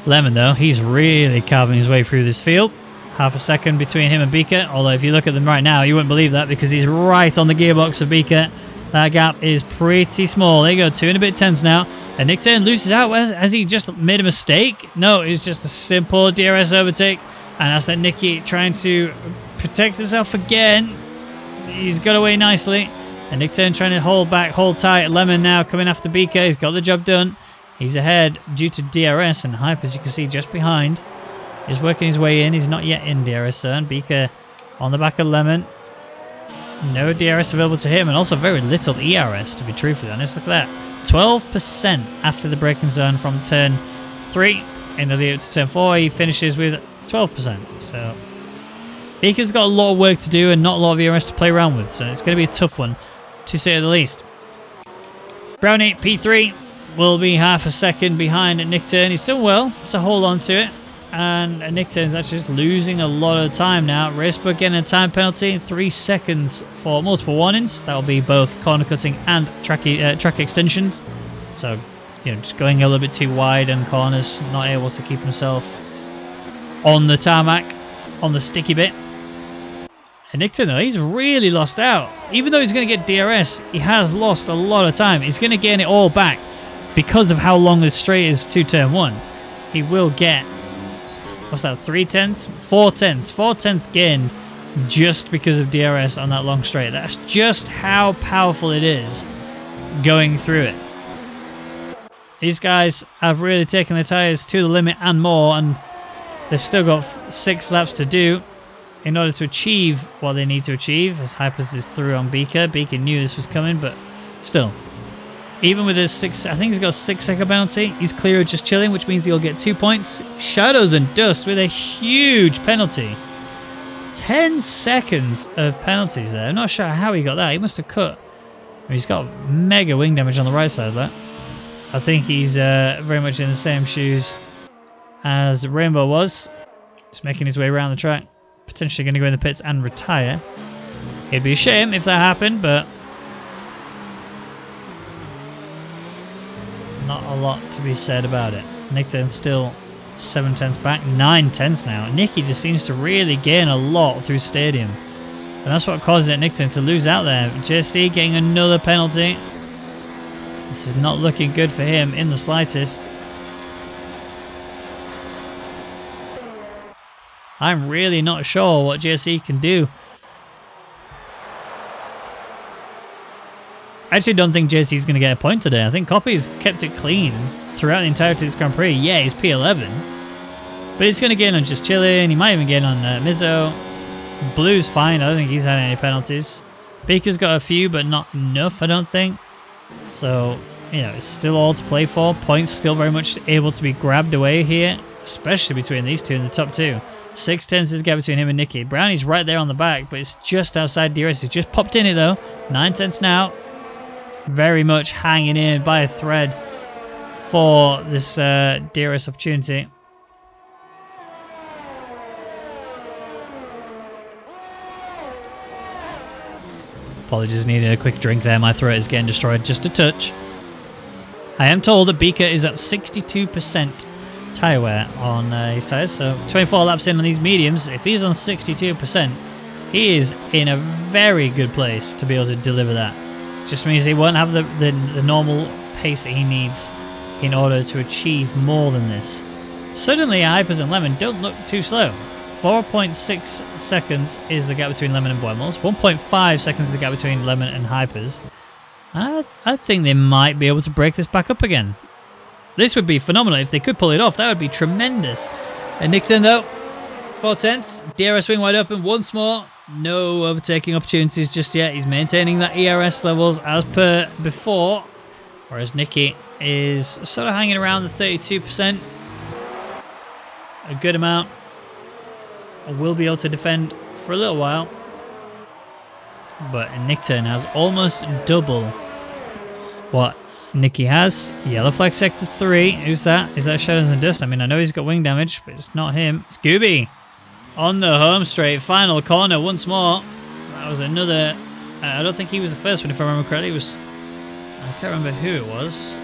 Lemon, though, he's really carving his way through this field. Half a second between him and Beaker. Although if you look at them right now, you wouldn't believe that because he's right on the gearbox of Beaker. That gap is pretty small. There you go, 2 and a bit tenths now. And Nick Turn loses out. Has he just made a mistake? No, it's just a simple DRS overtake. And that's that Nicky trying to protect himself again. He's got away nicely. And Nick Turn trying to hold back, hold tight. Lemon now coming after Beaker. He's got the job done. He's ahead due to DRS. And Hype, as you can see, just behind. He's working his way in. He's not yet in DRS zone. Beaker on the back of Lemon. No DRS available to him, and also very little ERS, to be truthfully honest. Look at that. 12% after the braking zone from turn 3 in the lead up to turn 4. He finishes with 12%. So Beaker's got a lot of work to do and not a lot of ERS to play around with, so it's going to be a tough one, to say the least. Brownie, P3, will be half a second behind Nick Turn. He's done well to hold on to it. And Nick Turn's actually just losing a lot of time now. Racebook getting a time penalty, 3 seconds for multiple warnings. That will be both corner cutting and track extensions. So, just going a little bit too wide in corners, not able to keep himself on the tarmac, on the sticky bit. And Nick Turn, though, he's really lost out. Even though he's going to get DRS, he has lost a lot of time. He's going to gain it all back because of how long this straight is to turn 1. He will get... what's that, 3 tenths? 4 tenths. 4 tenths gained just because of DRS on that long straight. That's just how powerful it is going through it. These guys have really taken their tyres to the limit and more, and they've still got 6 laps to do in order to achieve what they need to achieve, as Hypers is through on Beaker. Beaker knew this was coming, but still. Even with his 6, I think he's got a 6-second penalty. He's clear of just chilling, which means he'll get 2 points. Shadows and Dust with a huge penalty. 10 seconds of penalties there. I'm not sure how he got that. He must have cut. He's got mega wing damage on the right side of that. I think he's very much in the same shoes as Rainbow was. He's making his way around the track. Potentially going to go in the pits and retire. It'd be a shame if that happened, but... not a lot to be said about it. Nick Turn's still 7 tenths back, 9 tenths now. Nicky just seems to really gain a lot through stadium. And that's what causes it, Nick Turn, to lose out there. JC getting another penalty. This is not looking good for him in the slightest. I'm really not sure what JC can do. I actually don't think JC's going to get a point today. I think Copy's kept it clean throughout the entirety of this Grand Prix. Yeah, he's P11. But he's going to get on just chilling. He might even get on Mizzo. Blue's fine. I don't think he's had any penalties. Beaker's got a few, but not enough, I don't think. So, it's still all to play for. Points still very much able to be grabbed away here, especially between these two in the top 2. 6 tenths is the gap between him and Nicky. Brownie's right there on the back, but it's just outside DRS. He's just popped in it, though. 9 tenths now. Very much hanging in by a thread for this DRS opportunity. Apologies, needed a quick drink there. My throat is getting destroyed just a touch. I am told that Beaker is at 62% tyre wear on his tyres, so 24 laps in on these mediums. If he's on 62%, he is in a very good place to be able to deliver that. Just means he won't have the normal pace that he needs in order to achieve more than this. Suddenly, Hypers and Lemon don't look too slow. 4.6 seconds is the gap between Lemon and Boimels. 1.5 seconds is the gap between Lemon and Hypers. I think they might be able to break this back up again. This would be phenomenal if they could pull it off. That would be tremendous. And Nixon, though, 4 tenths. DRS wing wide open once more. No overtaking opportunities just yet. He's maintaining that ERS levels as per before. Whereas Nicky is sort of hanging around the 32%. A good amount. Will be able to defend for a little while. But Nick Turn has almost double what Nicky has. Yellow flag sector 3. Who's that? Is that Shadows and Dust? I mean, I know he's got wing damage, but it's not him. Scooby on the home straight. Final corner once more. That was another... I don't think he was the first one, if I remember correctly. It was... I can't remember who it was.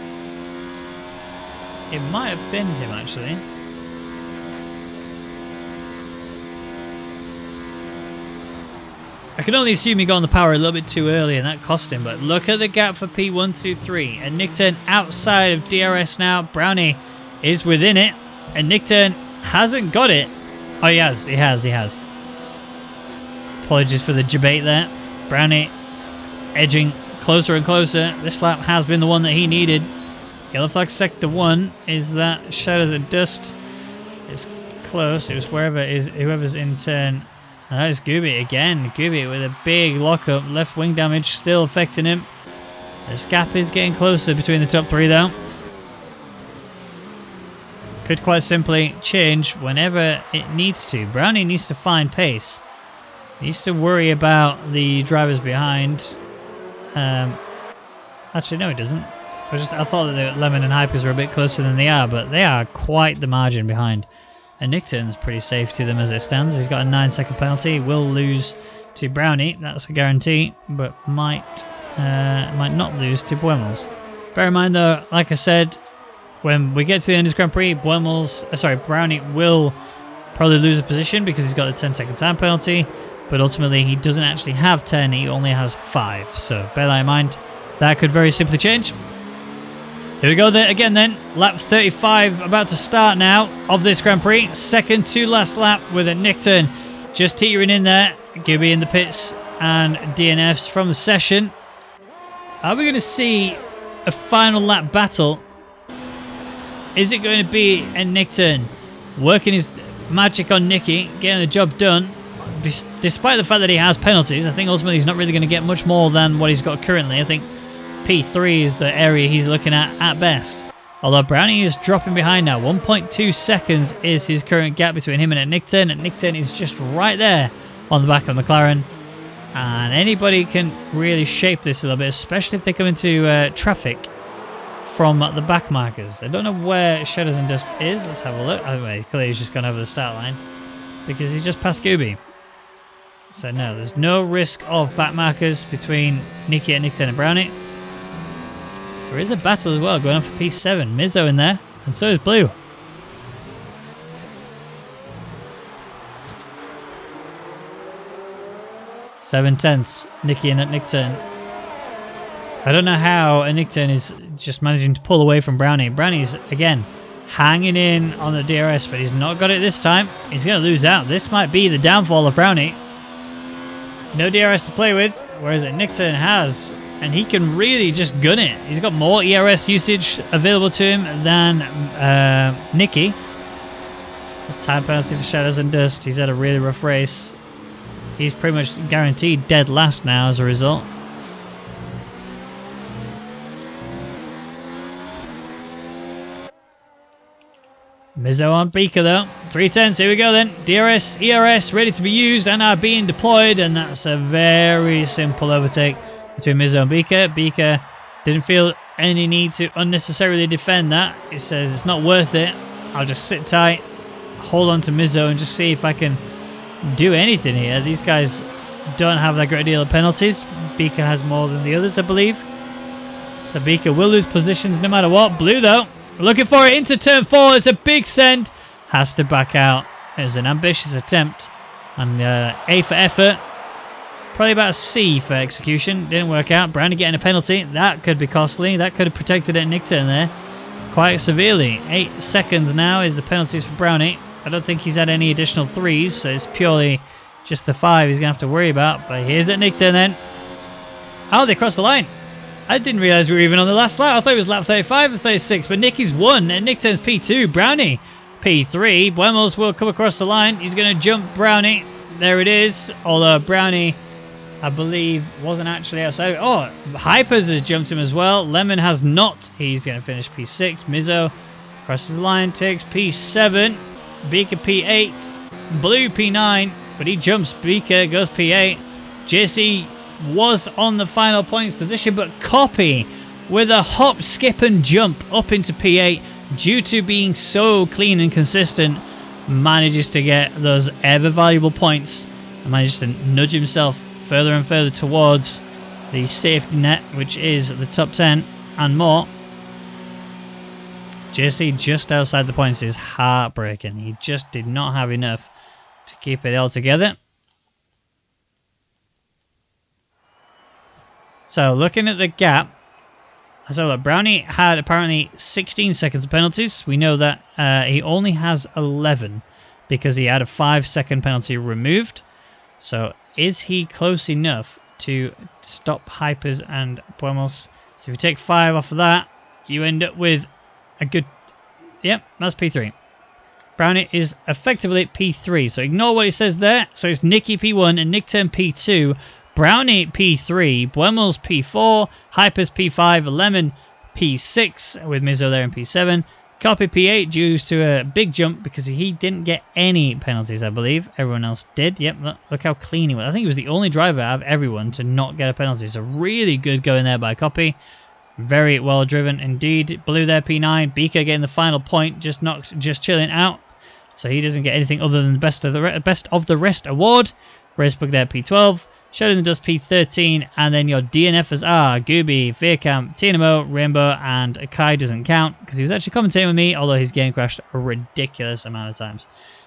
It might have been him, actually. I can only assume he got on the power a little bit too early and that cost him, but look at the gap for P1, 2, 3. And Nickton outside of DRS now. Brownie is within it, and Nickton hasn't got it. Oh, he has. Apologies for the debate there. Brownie edging closer and closer. This lap has been the one that he needed. Yellow flag sector 1 is that Shadows and Dust. It's close. It was whoever's in turn. And that is Gooby again. Gooby with a big lockup. Left wing damage still affecting him. This gap is getting closer between the top 3 though. Could quite simply change whenever it needs to. Brownie needs to find pace. He needs to worry about the drivers behind. Actually, no, he doesn't. I thought that the Lemon and Hypers were a bit closer than they are, but they are quite the margin behind. And Nickton's pretty safe to them as it stands. He's got a 9-second penalty. He will lose to Brownie. That's a guarantee, but might not lose to Buemels. Bear in mind though, like I said, when we get to the end of this Grand Prix, Brownie will probably lose a position because he's got a 10-second time penalty, but ultimately he doesn't actually have 10, he only has 5, so bear that in mind. That could very simply change. Here we go there again then, lap 35 about to start now of this Grand Prix, second to last lap with a Nickton just teetering in there, Gibby in the pits and DNFs from the session. Are we going to see a final lap battle? Is it going to be a Nickton working his magic on Nicky, getting the job done, despite the fact that he has penalties? I think ultimately he's not really going to get much more than what he's got currently. I think P3 is the area he's looking at best. Although Brownie is dropping behind now. 1.2 seconds is his current gap between him and Nickton. And Nickton is just right there on the back of McLaren. And anybody can really shape this a little bit, especially if they come into traffic from the back markers. I don't know where Shadows and Dust is. Let's have a look. Oh, wait, clearly he's just gone over the start line because he just passed Gooby. So no, there's no risk of back markers between Nicky and Nickton and Brownie. There is a battle as well going on for P7. Mizzo in there, and so is Blue. Seven tenths, Nicky and Nickton. I don't know how Nickton is just managing to pull away from Brownie. Brownie's, again, hanging in on the DRS, but he's not got it this time. He's going to lose out. This might be the downfall of Brownie. No DRS to play with, whereas Nickton has. And he can really just gun it. He's got more ERS usage available to him than Nicky. A time penalty for Shadows and Dust. He's had a really rough race. He's pretty much guaranteed dead last now as a result. Mizzo on Beaker though. 310s, here we go then. DRS, ERS ready to be used and are being deployed. And that's a very simple overtake between Mizzo and Beaker. Beaker didn't feel any need to unnecessarily defend that. He says it's not worth it. I'll just sit tight, hold on to Mizzo and just see if I can do anything here. These guys don't have that great deal of penalties. Beaker has more than the others, I believe. So Beaker will lose positions no matter what. Blue though, looking for it into turn 4. It's a big send. Has to back out. It was an ambitious attempt. And A for effort. Probably about a C for execution. Didn't work out. Brownie getting a penalty. That could be costly. That could have protected Nickton there quite severely. 8 seconds now is the penalties for Brownie. I don't think he's had any additional 3s, so it's purely just the 5 he's going to have to worry about. But here's Nickton then. Oh, they crossed the line. I didn't realise we were even on the last lap. I thought it was lap 35 or 36, but Nicky's 1 and Nickton's P2. Brownie P3. Buemels will come across the line. He's going to jump Brownie. There it is. Although Brownie, I believe, wasn't actually outside. Oh, Hypers has jumped him as well. Lemon has not. He's going to finish P6. Mizzo crosses the line, takes P7. Beaker P8. Blue P9. But he jumps. Beaker goes P8. JC was on the final points position, but Copy with a hop, skip and jump up into P8 due to being so clean and consistent, manages to get those ever valuable points and manages to nudge himself further and further towards the safety net, which is the top 10 and more. JC just outside the points is heartbreaking. He just did not have enough to keep it all together. So looking at the gap, so look, Brownie had apparently 16 seconds of penalties. We know that he only has 11 because he had a 5-second penalty removed. So is he close enough to stop Hypers and Buemos? So if you take 5 off of that, you end up with a good... Yep, that's P3. Brownie is effectively P3. So ignore what it says there. So it's Nicky P1 and Nickturn P2. Brownie P3, Buemos P4, Hypers P5, Lemon P6 with Mizzo there in P7. Copy P8 due to a big jump because he didn't get any penalties, I believe. Everyone else did. Yep, look how clean he was. I think he was the only driver out of everyone to not get a penalty. So really good going there by Copy. Very well driven indeed. Blue there P9. Beaker getting the final point, just chilling out. So he doesn't get anything other than the best of the rest award. Racebook there P12. Sheldon does P13, and then your DNFs are Gooby, Veerkamp, Tinamo, Rainbow, and Kai doesn't count because he was actually commentating with me, although his game crashed a ridiculous amount of times.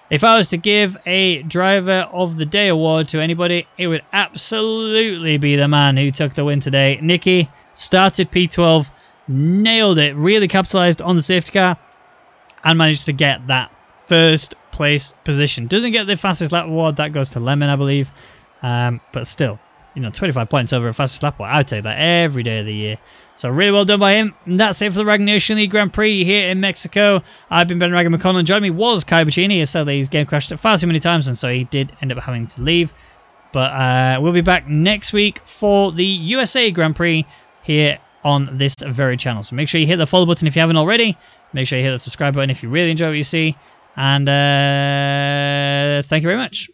If I was to give a Driver of the Day award to anybody, it would absolutely be the man who took the win today. Nicky started P12, nailed it, really capitalized on the safety car, and managed to get that first place position. Doesn't get the fastest lap award, that goes to Lemon, I believe. But still, 25 points over a fastest lap. I'd take that every day of the year. So really well done by him. And that's it for the Rwagnation League Grand Prix here in Mexico. I've been Ben Raggan McConnell, and joining me was Kai Bacchini. Sadly, his game crashed far too many times, and so he did end up having to leave. But we'll be back next week for the USA Grand Prix here on this very channel. So make sure you hit the follow button if you haven't already. Make sure you hit the subscribe button if you really enjoy what you see. And thank you very much.